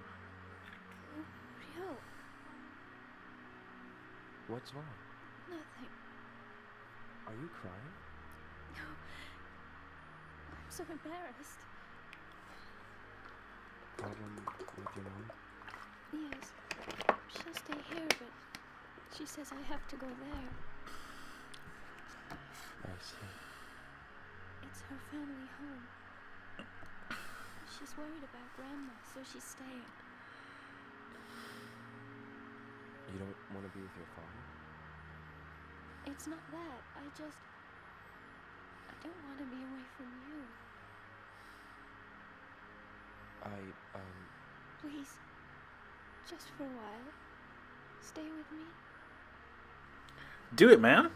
What's wrong? Nothing. Are you crying? No. I'm so embarrassed. Problem with your mom? Yes. She'll stay here, but she says I have to go there. I see. It's her family home. She's worried about Grandma, so she's staying. You don't want to be with your father? It's not that. I don't want to be away from you. Please, just for a while, stay with me. Do it, man.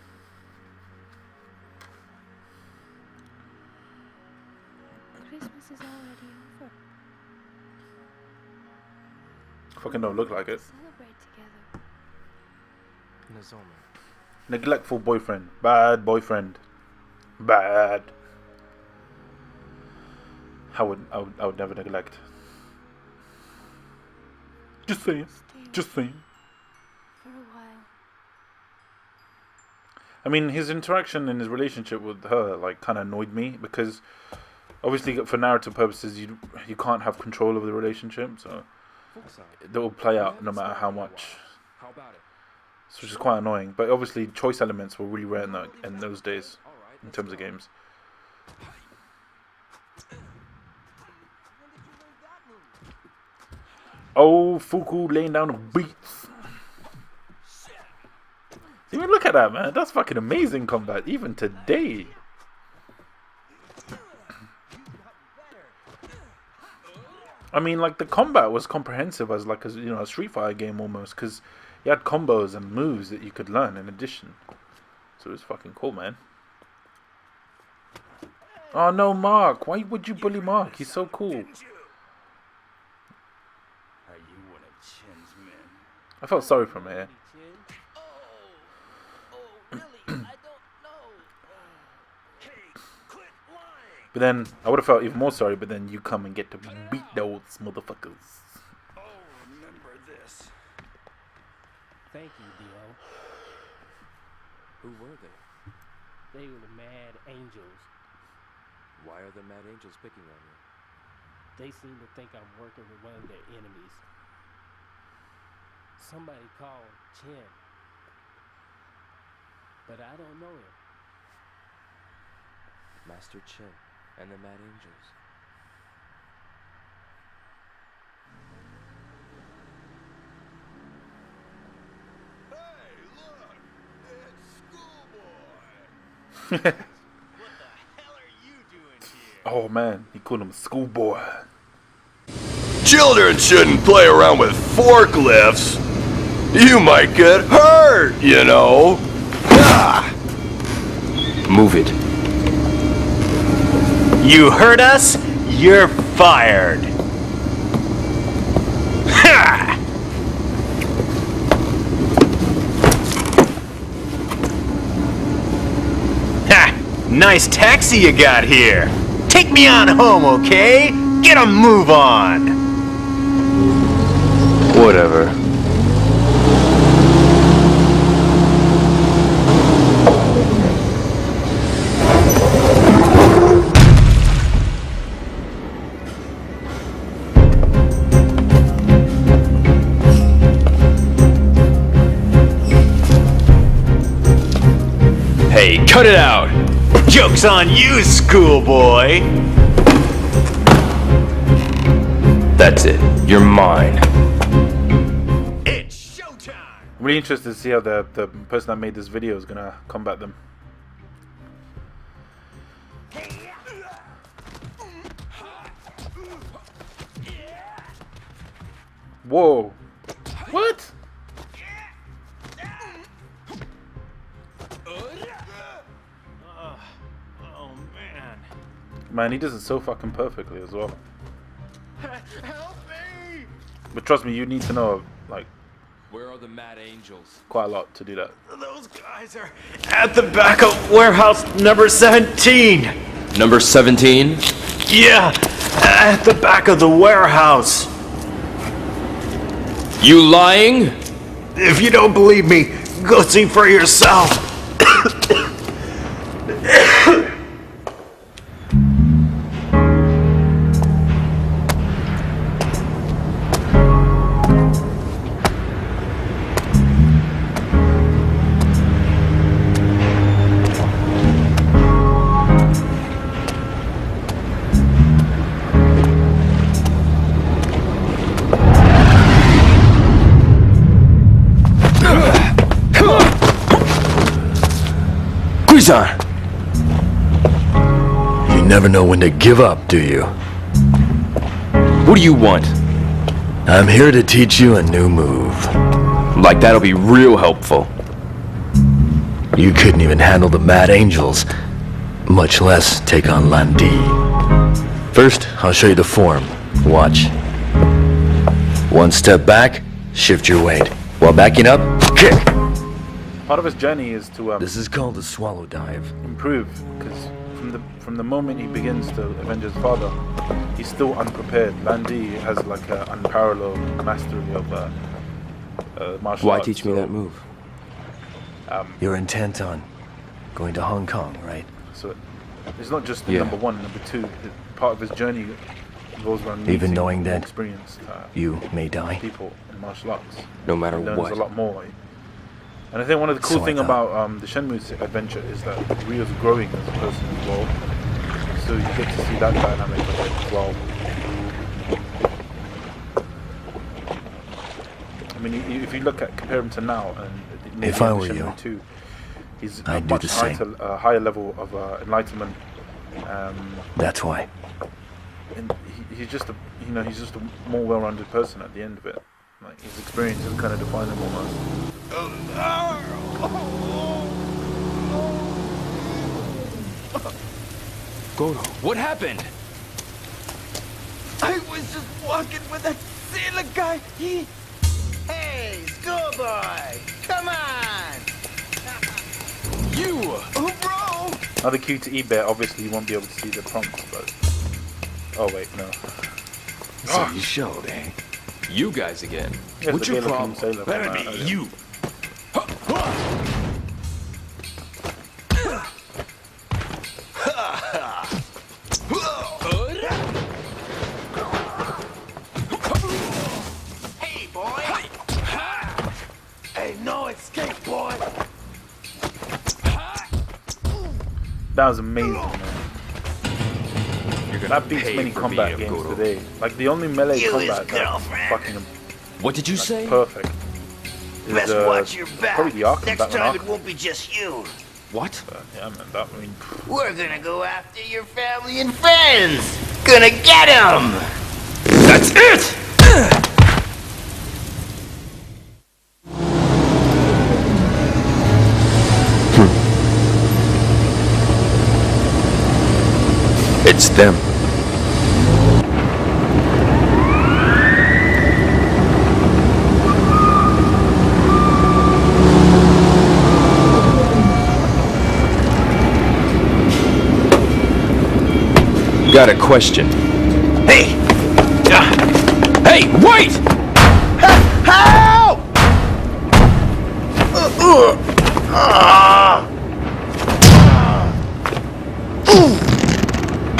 Christmas is already over. Fucking don't look like it. Celebrate together. Nozomi. Neglectful boyfriend. Bad boyfriend. Bad. I would never neglect. Just saying. Just saying. For a while. I mean, his interaction and his relationship with her like kind of annoyed me because obviously for narrative purposes you can't have control of the relationship, so it will play out no matter how much. How about it? Which is quite annoying, but obviously choice elements were really rare in those days in terms of games. Oh, Fuku laying down the beats. Even look at that, man. That's fucking amazing combat, even today. I mean, like the combat was comprehensive as like a Street Fighter game almost, because you had combos and moves that you could learn in addition. So it was fucking cool, man. Oh no, Mark! Why would you bully Mark? He's so cool. Are you one of Chen's men? I felt sorry for him here. But then I would have felt even more sorry. But then you come and get to beat those motherfuckers. Oh, remember this. Thank you, Dio. Who were they? They were the Mad Angels. Why are the Mad Angels picking on you? They seem to think I'm working with one of their enemies. Somebody called Chen. But I don't know him. Master Chen and the Mad Angels. Hey, look! It's Schoolboy! What the hell are you doing here? Oh man, he called him schoolboy. Children shouldn't play around with forklifts. You might get hurt, you know. Ah! Move it. You heard us? You're fired. Ha! Ha! Nice taxi you got here. Take me on home, okay? Get a move on. Whatever. Cut it out! Joke's on you, schoolboy! That's it. You're mine. I'm really interested to see how the person that made this video is gonna combat them. Whoa! What? Oh man. Man, he does it so fucking perfectly as well. Help me! But trust me, you need to know like Where are the Mad Angels? quite a lot to do that. Those guys are at the back of warehouse number 17. Number 17? Yeah, at the back of the warehouse. You lying? If you don't believe me, go see for yourself. You never know when to give up, do you? What do you want? I'm here to teach you a new move. Like that'll be real helpful. You couldn't even handle the Mad Angels, much less take on Landi. First, I'll show you the form. Watch. One step back, shift your weight. While backing up, kick. Part of his journey is to This is called the swallow dive. improve, because from the moment he begins to avenge his father, he's still unprepared. Landi has like an unparalleled mastery of martial Why arts. teach me that move? You're intent on going to Hong Kong, right? So it's not just the Yeah. number one, number two. Part of his journey goes around Even meeting knowing that experienced you may die. people in martial arts. No matter He learns what. a lot more. And I think one of the cool So I thing thought. about the Shenmue adventure is that Ryo's growing as a person as well. So you get to see that dynamic of it as well. I mean, if you compare him to now, and maybe If I in were Shenmue you, 2, he's I'd a do much the same. higher level of enlightenment. That's why. And he's just a more well-rounded person at the end of it. Like his experiences kind of define him almost. Goro, what happened? I was just walking with that sailor guy. Hey, schoolboy! Come on! You! Oh, bro! Now the Q to E bit, obviously you won't be able to see the prompts, but... Oh wait, no. So you showed, eh? You guys again. Yes, What's the your Gale problem? King Sailor Better from, be earlier. you. Hey, boy! Hey, no escape, boy! That was amazing, man. You're gonna That beats pay many for combat being a games Goro. today. Like the only melee You his combat that's girlfriend. fucking What did you like, say? perfect. Is, Best watch your back. Probably the Arkham. Next Batman time it Arkham. won't be just you. What? Yeah, man. That I mean, We're gonna go after your family and friends. Gonna get 'em. That's it! It's them. Got a question. Hey! Hey, wait! Help!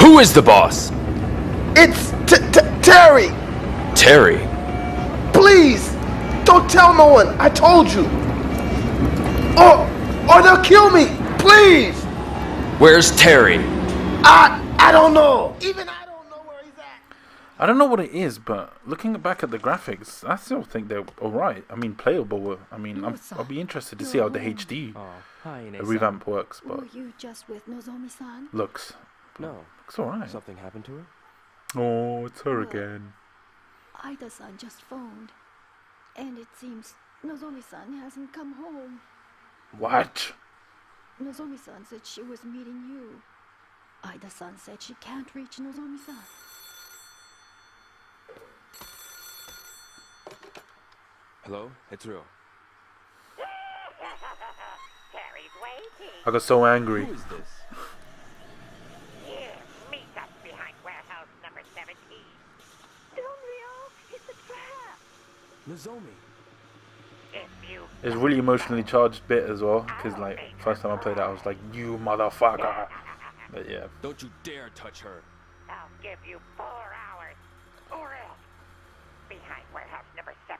Who is the boss? It's Terry! Terry. Please! Don't tell no one! I told you! Or they'll kill me! Please! Where's Terry? I don't know. Even I don't know where he's at. I don't know what it is, but looking back at the graphics, I still think they're alright. I mean, playable. I mean, I'll be interested to see how the HD revamp works, but Were you just with Nozomi-san? looks alright. Something happened to her? Oh, it's her Well, again. Ida-san just phoned, and it seems Nozomi-san hasn't come home. What? Nozomi-san said she was meeting you. Ida-san said she can't reach Nozomi-san. Hello? It's real. Terry's waiting. I got so angry. Who is this? Here, meet us behind warehouse number 17. Don't Rio, it's a trap. Nozomi. It's really emotionally charged bit as well, because like first time I played that I was like, you motherfucker. But yeah. Don't you dare touch her. I'll give you 4 hours, or else. Behind warehouse number 17.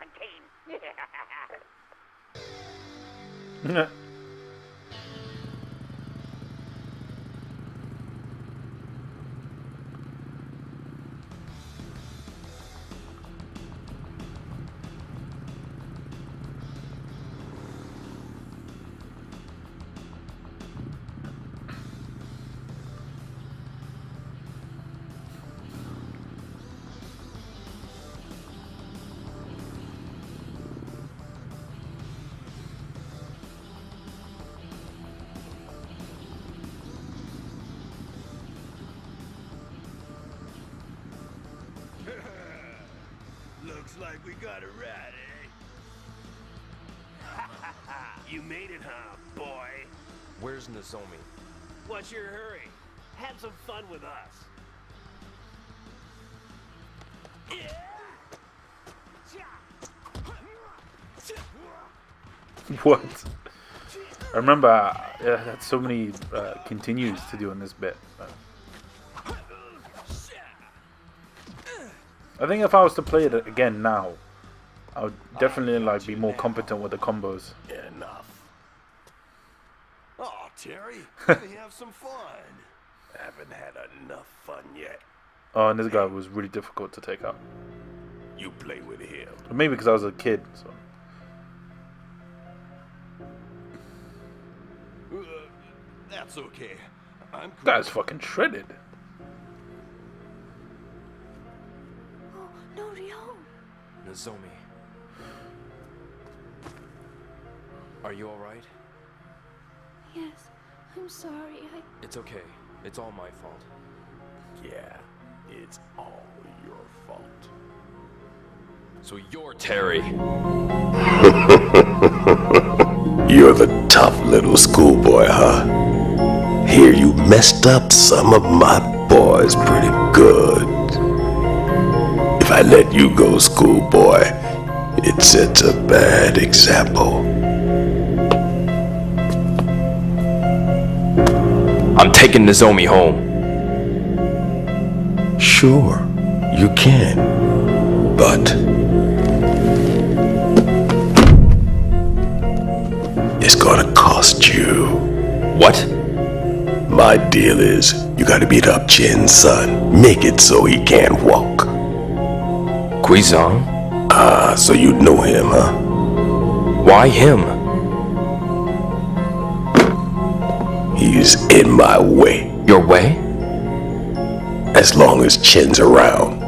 Looks like we got a rat, eh? You made it, huh, boy? Where's Nozomi? What's your hurry? Have some fun with us. What? I remember I had so many continues to do on this bit. I think if I was to play it again now, I would definitely like be more competent with the combos. Enough. Oh, Terry, let me have some fun. Haven't had enough fun yet. Oh, and this guy was really difficult to take out. You play with him. Or maybe because I was a kid. So. That's okay. I'm cool. That's fucking shredded. Oh, no, Rio. Nozomi. Are you alright? Yes, I'm sorry. It's okay. It's all my fault. Yeah, it's all your fault. So you're Terry. You're the tough little schoolboy, huh? Hear you messed up some of my boys pretty good. If I let you go, schoolboy, it sets a bad example. I'm taking Nozomi home. Sure, you can, but it's gonna cost you. What? My deal is, you gotta beat up Chin's son. Make it so he can't walk. Guizhang? Ah, so you know him, huh? Why him? He's in my way. Your way? As long as Chin's around,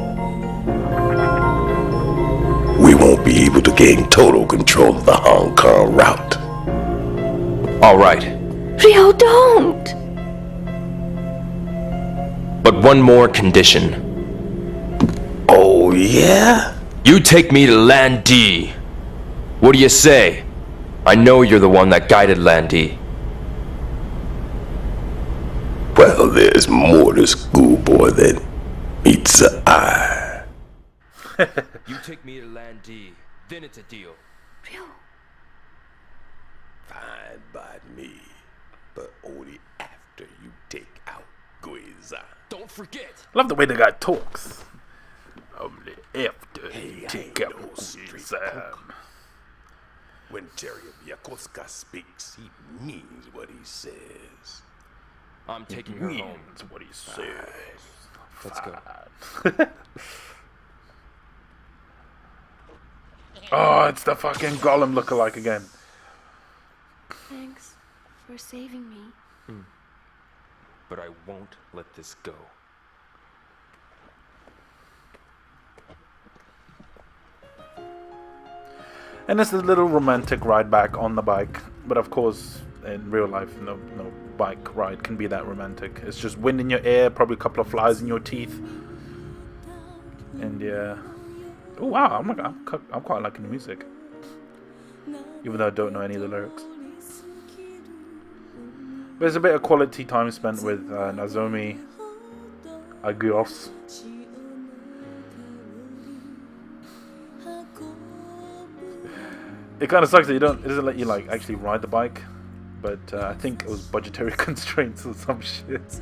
we won't be able to gain total control of the Hong Kong route. Alright. Rio, don't! But one more condition. Oh, yeah? You take me to Land D. What do you say? I know you're the one that guided Land D. Well, there's more to schoolboy than meets the eye. You take me to Land D, then it's a deal. Rio. Fine by me, but only after you take out Guizhang. Don't forget. I love the way the guy talks. Only after you take out Guizhang. When Terry of Yokosuka speaks, he means what he says. I'm taking her home. That's what he says. Let's go. Oh, it's the fucking Gollum lookalike again. Thanks for saving me. But I won't let this go. And it's a little romantic ride back on the bike, but of course, in real life, no bike ride can be that romantic. It's just wind in your ear, probably a couple of flies in your teeth, and yeah. Oh wow, I'm quite liking the music, even though I don't know any of the lyrics. There's a bit of quality time spent with Nozomi Agios. It kind of sucks that it doesn't let you like actually ride the bike, but I think it was budgetary constraints or some shit.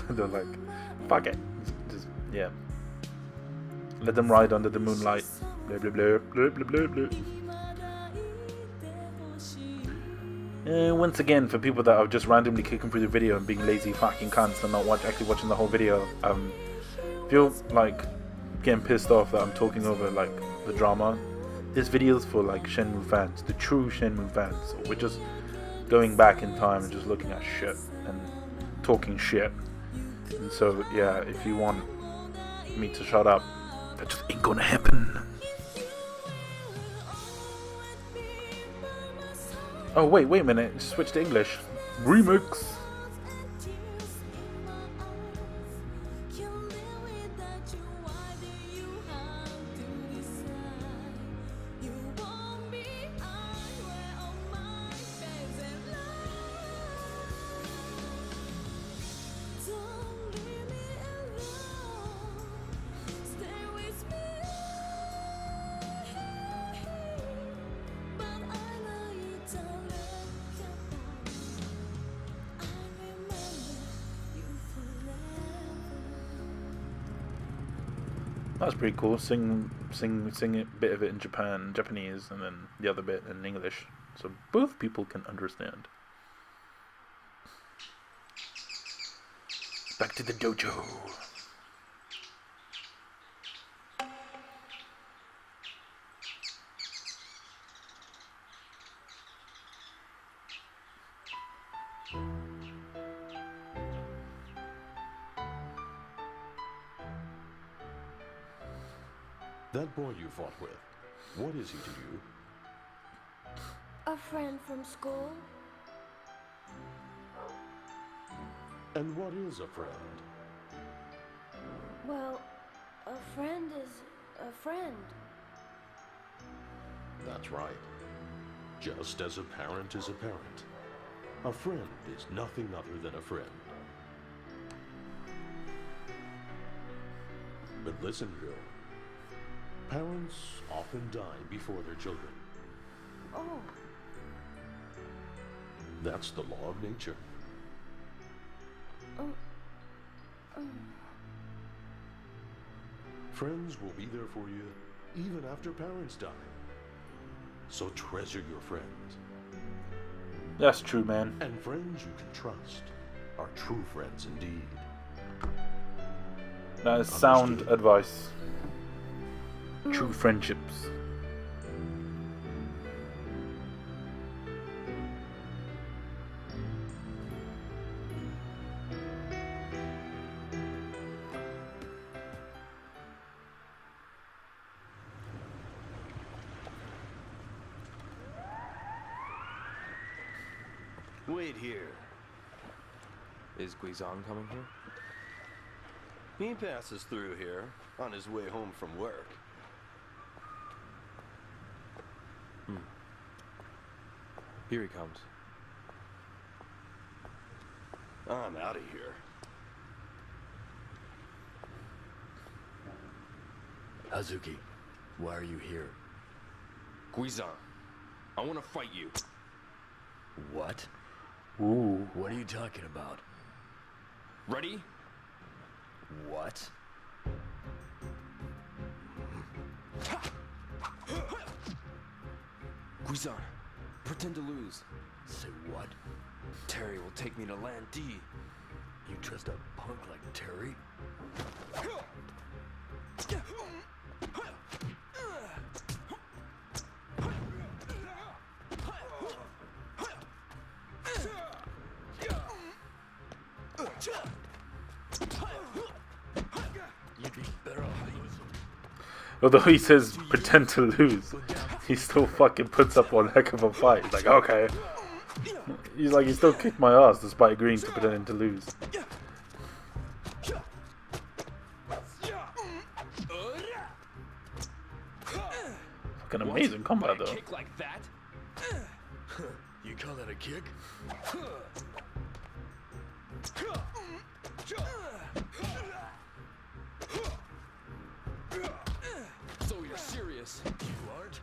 They're like, fuck it, just yeah, let them ride under the moonlight. Blah blah blah blah blah blah blah. Once again, for people that are just randomly clicking through the video and being lazy fucking cunts and not actually watching the whole video, feel like getting pissed off that I'm talking over like the drama. This video is for like Shenmue fans, the true Shenmue fans. So we're just going back in time and just looking at shit and talking shit. And so yeah, if you want me to shut up, that just ain't gonna happen. Oh wait a minute, switch to English. Remix. That's pretty cool. Sing a bit of it in Japanese, and then the other bit in English, so both people can understand. Back to the dojo. That boy you fought with, what is he to you? A friend from school. And what is a friend? Well, a friend is a friend. That's right. Just as a parent is a parent, a friend is nothing other than a friend. But listen, Bill. Parents often die before their children. Oh. That's the law of nature. Friends will be there for you even after parents die. So treasure your friends. That's true, man. And friends you can trust are true friends indeed. That is sound advice. True friendships. Wait here. Is Guizhang coming here? He passes through here on his way home from work. Here he comes. I'm out of here. Hazuki, why are you here? Guizhang, I want to fight you. What? Ooh. What are you talking about? Ready? What? Guizhang, pretend to lose. Say what? Terry will take me to Land D. You trust a punk like Terry? You'd be better off losing. Although he says pretend to lose, he still fucking puts up one heck of a fight. He's like, okay. He's like, he still kicked my ass despite agreeing to pretending to lose. Fucking amazing combat though. Kick like that? You call that a kick? So you're serious? You aren't?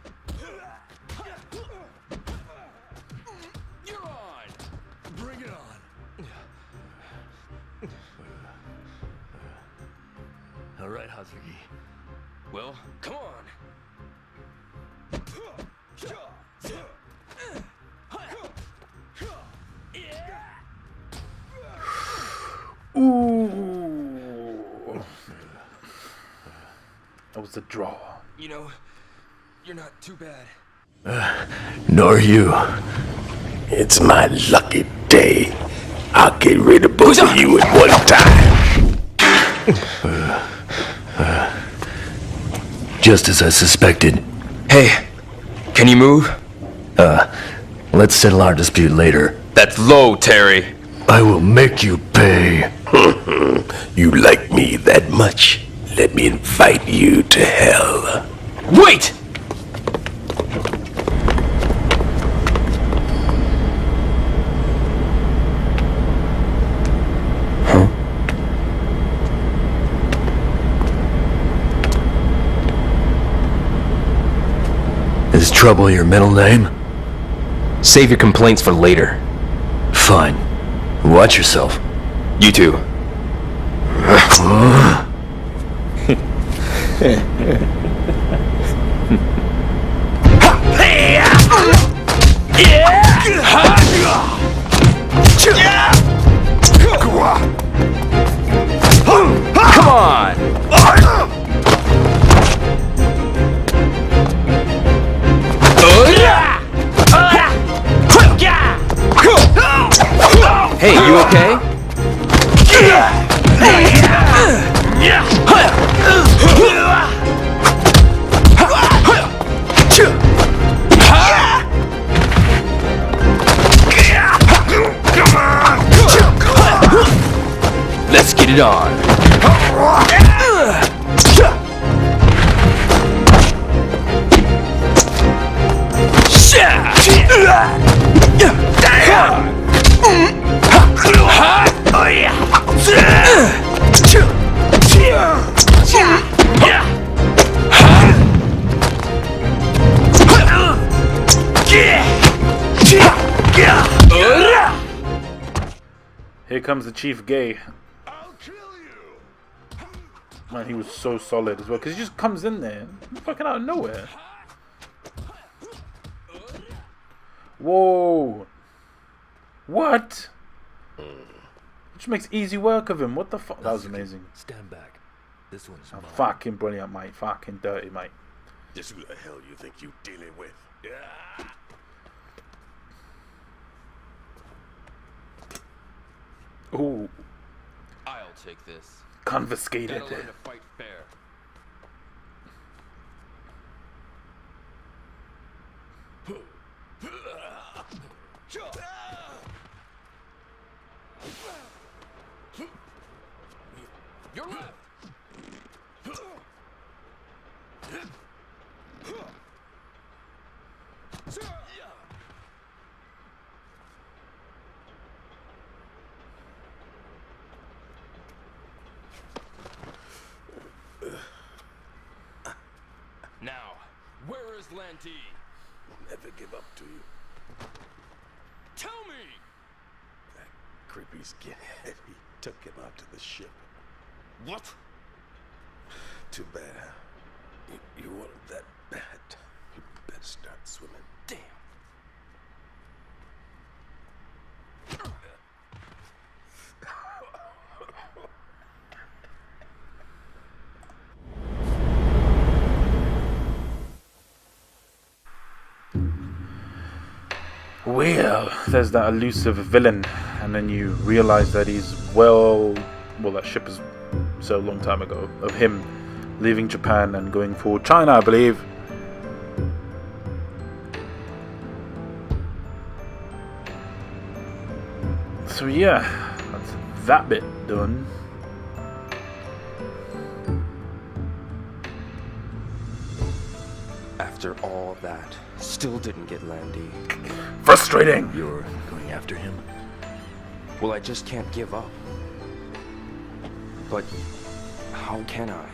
You're on! Bring it on. All right, Hazuki. Well, come on. Ooh. That was a draw. You know, you're not too bad. Nor you. It's my lucky day. I'll get rid of both of you at one time. Just as I suspected. Hey, can you move? Let's settle our dispute later. That's low, Terry. I will make you pay. You like me that much? Let me invite you to hell. Wait! Is Trouble your middle name? Save your complaints for later. Fine. Watch yourself. You too. Come on! Hey, you okay? Let's get it on. Here comes the Chief Gay. Man, he was so solid as well, because he just comes in there, fucking out of nowhere. Whoa. What? Which makes easy work of him. What the fuck? That was amazing. Stand back. This one's mine. Fucking brilliant, mate. Fucking dirty, mate. Just who the hell you think you're dealing with? Ooh. I'll take this. Confiscated. Gotta learn to fight fair. Your left. Now, where is Landy? Never give up to you. Tell me! That creepy's getting heavy. Took him out to the ship. What? Too bad. You wanted that bad. You better start swimming. Damn. well, there's that elusive villain, and then you realize that he's well, that ship is so long time ago of him leaving Japan and going for China, I believe. So yeah, that's that bit done. After all that, still didn't get Landy. Frustrating! You're going after him? Well, I just can't give up. But how can I?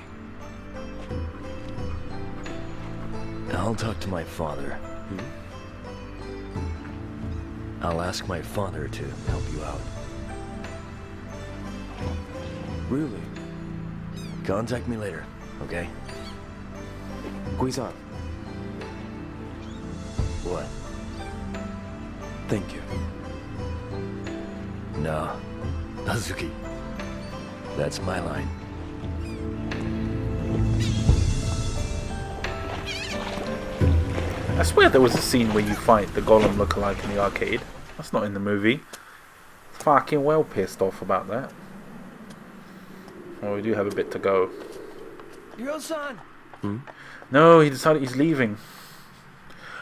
I'll talk to my father. I'll ask my father to help you out. Really? Contact me later, okay? Guizan. What? Thank you. No. Azuki. That's my line. I swear there was a scene where you fight the Golem lookalike in the arcade. That's not in the movie. Fucking well pissed off about that. Well, we do have a bit to go. Ryo-san! No, he decided he's leaving.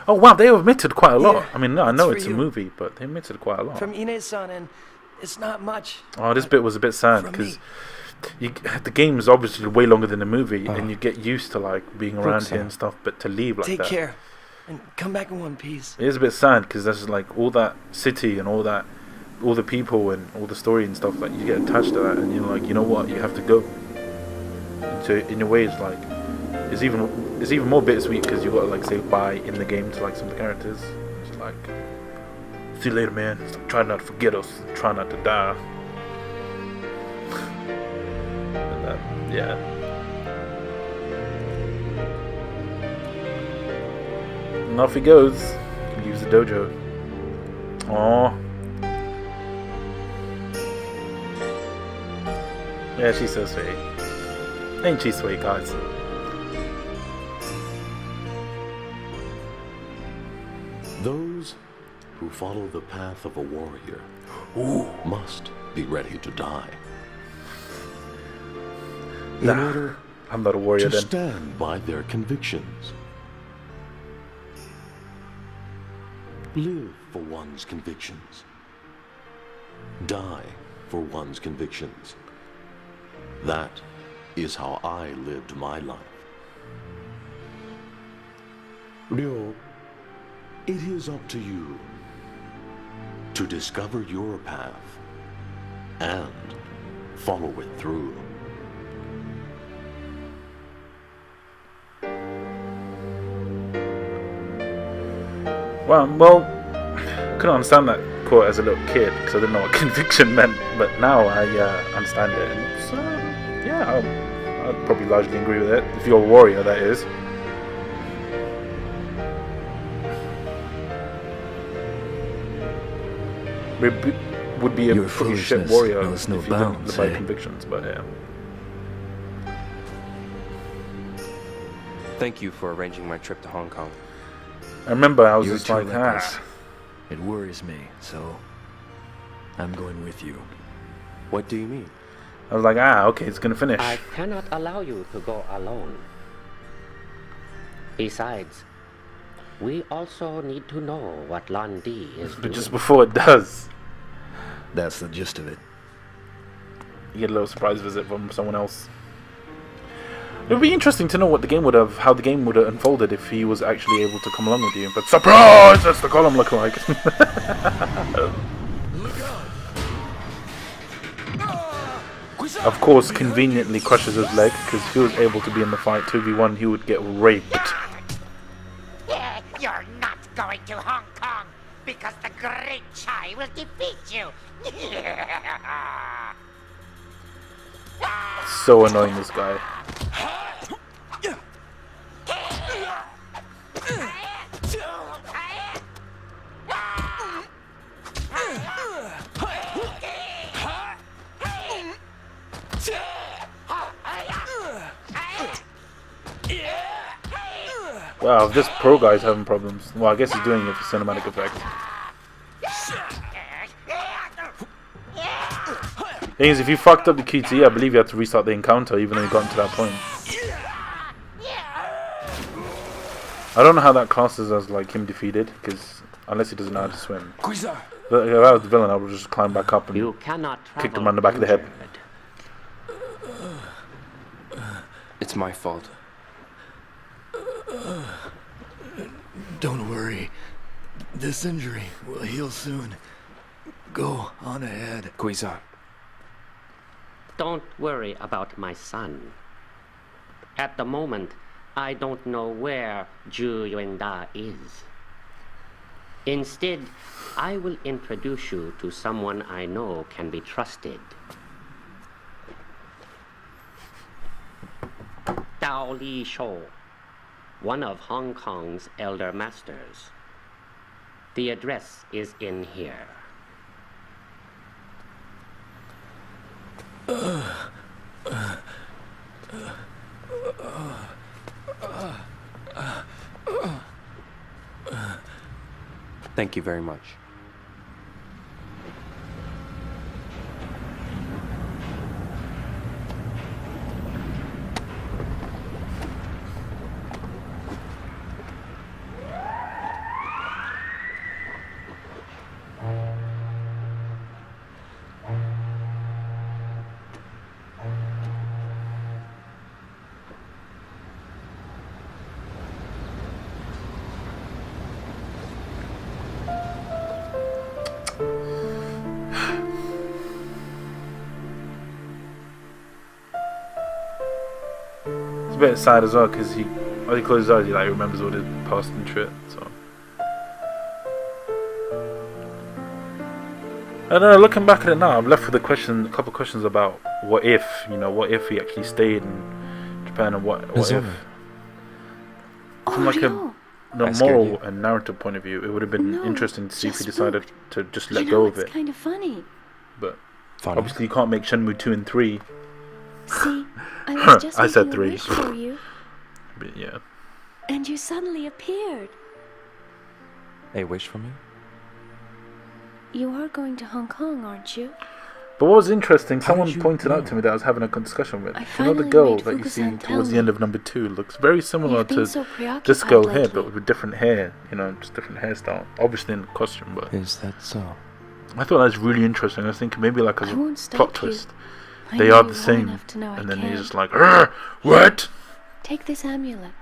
Oh wow, they omitted quite a lot. Here, I mean, I know it's it's for a you. movie, but they omitted quite a lot. From Ine-san, and it's not much. Oh, this bit was a bit sad because the game is obviously way longer than the movie, and you get used to like being around here and stuff. But to leave like Take that, care, and come back in one piece. it is a bit sad because there's like all that city and all the people and all the story and stuff. Like you get attached to that, and you're like, you know what, you have to go. And so in a way, it's like it's even more bittersweet because you got to like say bye in the game to like some of the characters. It's like, see you later, man. Try not to forget us. Try not to die. Yeah. And off he goes. Leaves the dojo. Aww. Yeah, she's so sweet. Ain't she sweet, guys? Those who follow the path of a warrior must be ready to die. In order I'm not a warrior to then. stand by their convictions. Live for one's convictions. Die for one's convictions. That is how I lived my life. Ryo, it is up to you to discover your path and follow it through. Well, I couldn't understand that quote as a little kid because I didn't know what conviction meant, but now I understand it. And so, yeah, I'd probably largely agree with it. If you're a warrior, that is. Would be a Your pretty shit foolishness warrior knows no if you didn't bounds, live by eh? convictions, but yeah. Thank you for arranging my trip to Hong Kong. I remember I was You're just too like, reckless. It worries me, so I'm going with you. What do you mean? I was like, okay, it's gonna finish. I cannot allow you to go alone. Besides, we also need to know what Landi is But doing. just before it does, That's the gist of it. you get a little surprise visit from someone else. It would be interesting to know what the game how the game would have unfolded if he was actually able to come along with you. But surprise! That's the column lookalike. Of course, conveniently crushes his leg because if he was able to be in the fight 2v1, he would get raped. You're not going to Hong Kong because the Great Chai will defeat you. So annoying, this guy. Wow, this pro guy's having problems. Well, I guess he's doing it for cinematic effect. Thing is, if you fucked up the QTE, I believe you had to restart the encounter, even though you got to that point. I don't know how that classes as like him defeated, because unless he doesn't know how to swim. If I was the villain, I would just climb back up and kick him on the back of the head. It's my fault. Don't worry. This injury will heal soon. Go on ahead. Guizan. Don't worry about my son. At the moment, I don't know where Zhu Yuanda is. Instead, I will introduce you to someone I know can be trusted. Dao Li Shou, one of Hong Kong's elder masters. The address is in here. Thank you very much. It's a bit sad as well because when he closes his eyes, he like remembers all the past and shit. So I don't know. Looking back at it now, I'm left with a couple of questions about what if he actually stayed in Japan, and what if from like a moral and narrative point of view, it would have been interesting to see if he decided to just let go of it. It's kind of funny. But obviously, you can't make Shenmue 2 and 3. See, I was just I said making a 3. wish for you, But yeah. and you suddenly appeared. A wish for me? You are going to Hong Kong, aren't you? But what was interesting, someone pointed out to me that I was having a discussion with. You know the girl that you see towards the end of number 2 looks very similar to this girl here, but with different hair, just different hairstyle. Obviously in the costume, but... Is that so? I thought that was really interesting. I was thinking maybe like as a plot twist. I They know are you the well same. enough to know I And then can. he's just like, what? Take this amulet.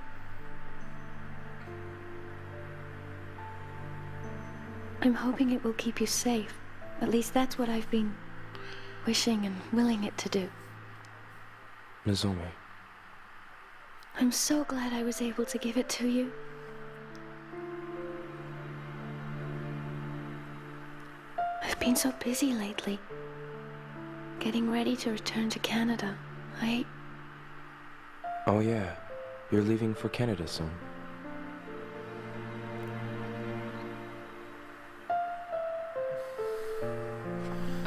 I'm hoping it will keep you safe. At least that's what I've been wishing and willing it to do. Nozomi. I'm so glad I was able to give it to you. I've been so busy lately, getting ready to return to Canada. Oh yeah, you're leaving for Canada soon.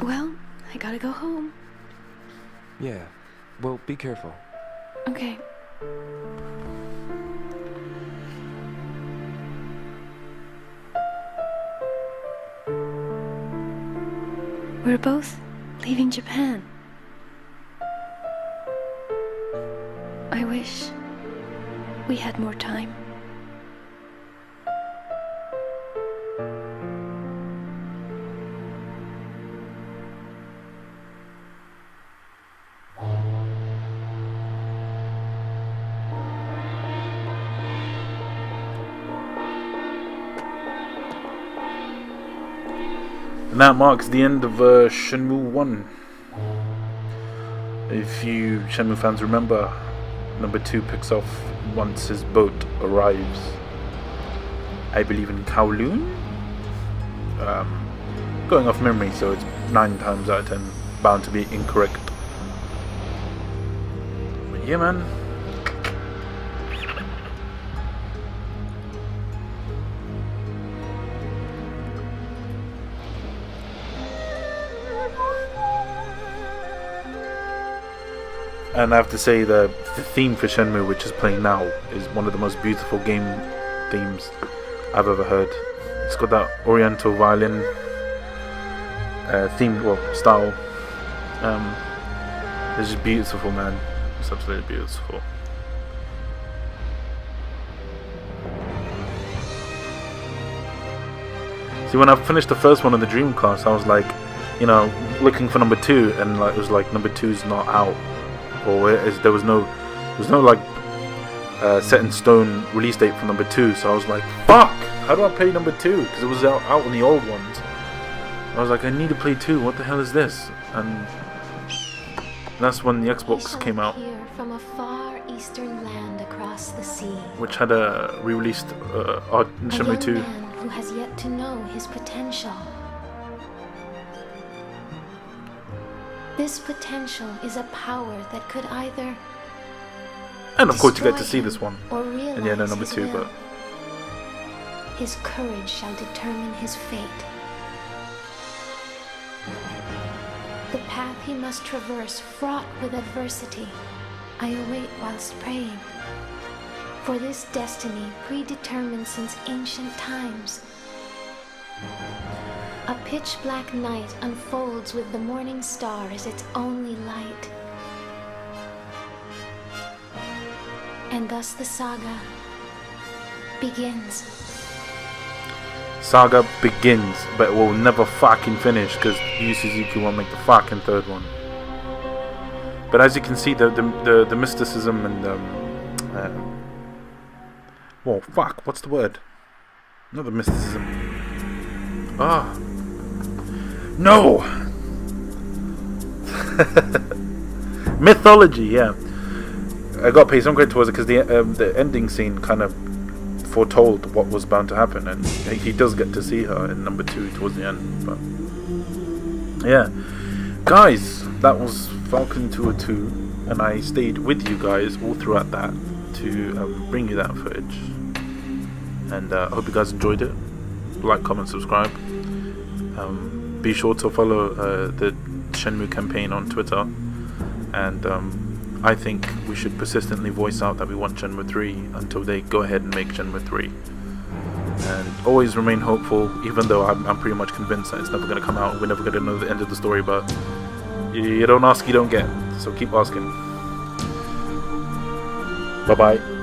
Well, I gotta go home. Yeah, well, be careful. Okay. We're both leaving Japan. I wish we had more time. And that marks the end of Shenmue 1. If you Shenmue fans remember, number 2 picks off once his boat arrives, I believe in Kowloon? Going off memory, so it's 9 times out of 10 bound to be incorrect. But yeah, man. And I have to say the theme for Shenmue, which is playing now, is one of the most beautiful game themes I've ever heard. It's got that oriental violin theme, style, It's just beautiful, man. It's absolutely beautiful. See, when I finished the first one on the Dreamcast, I was like, you know, looking for number 2, and like it was like number 2's not out, or there was no like set in stone release date for number 2. So I was like, fuck, how do I play number 2? Because it was out on the old ones. I was like, I need to play 2. What the hell is this? And that's when the Xbox came out, from a far eastern land across the sea, which had a re-released Shenmue 2. Man who has yet to know his potential. This potential is a power that could either, and of course you get to see this one, or and yeah, no, number 2, but his courage shall determine his fate. The path he must traverse, fraught with adversity, I await whilst praying. For this destiny predetermined since ancient times. A pitch-black night unfolds with the morning star as its only light. And thus the saga begins. Saga begins, but it will never fucking finish because Yu Suzuki won't make the fucking third one. But as you can see, the mysticism and well, fuck, what's the word? Not the mysticism. No! Mythology, yeah. I got to pay some credit towards it because the ending scene kind of foretold what was bound to happen, and he does get to see her in number 2 towards the end. But yeah, guys, that was Falcon 202, and I stayed with you guys all throughout that to bring you that footage. And I hope you guys enjoyed it. Like, comment, subscribe. Be sure to follow the Shenmue campaign on Twitter. And I think we should persistently voice out that we want Shenmue 3 until they go ahead and make Shenmue 3. And always remain hopeful, even though I'm pretty much convinced that it's never going to come out. We're never going to know the end of the story, but you don't ask, you don't get. So keep asking. Bye-bye.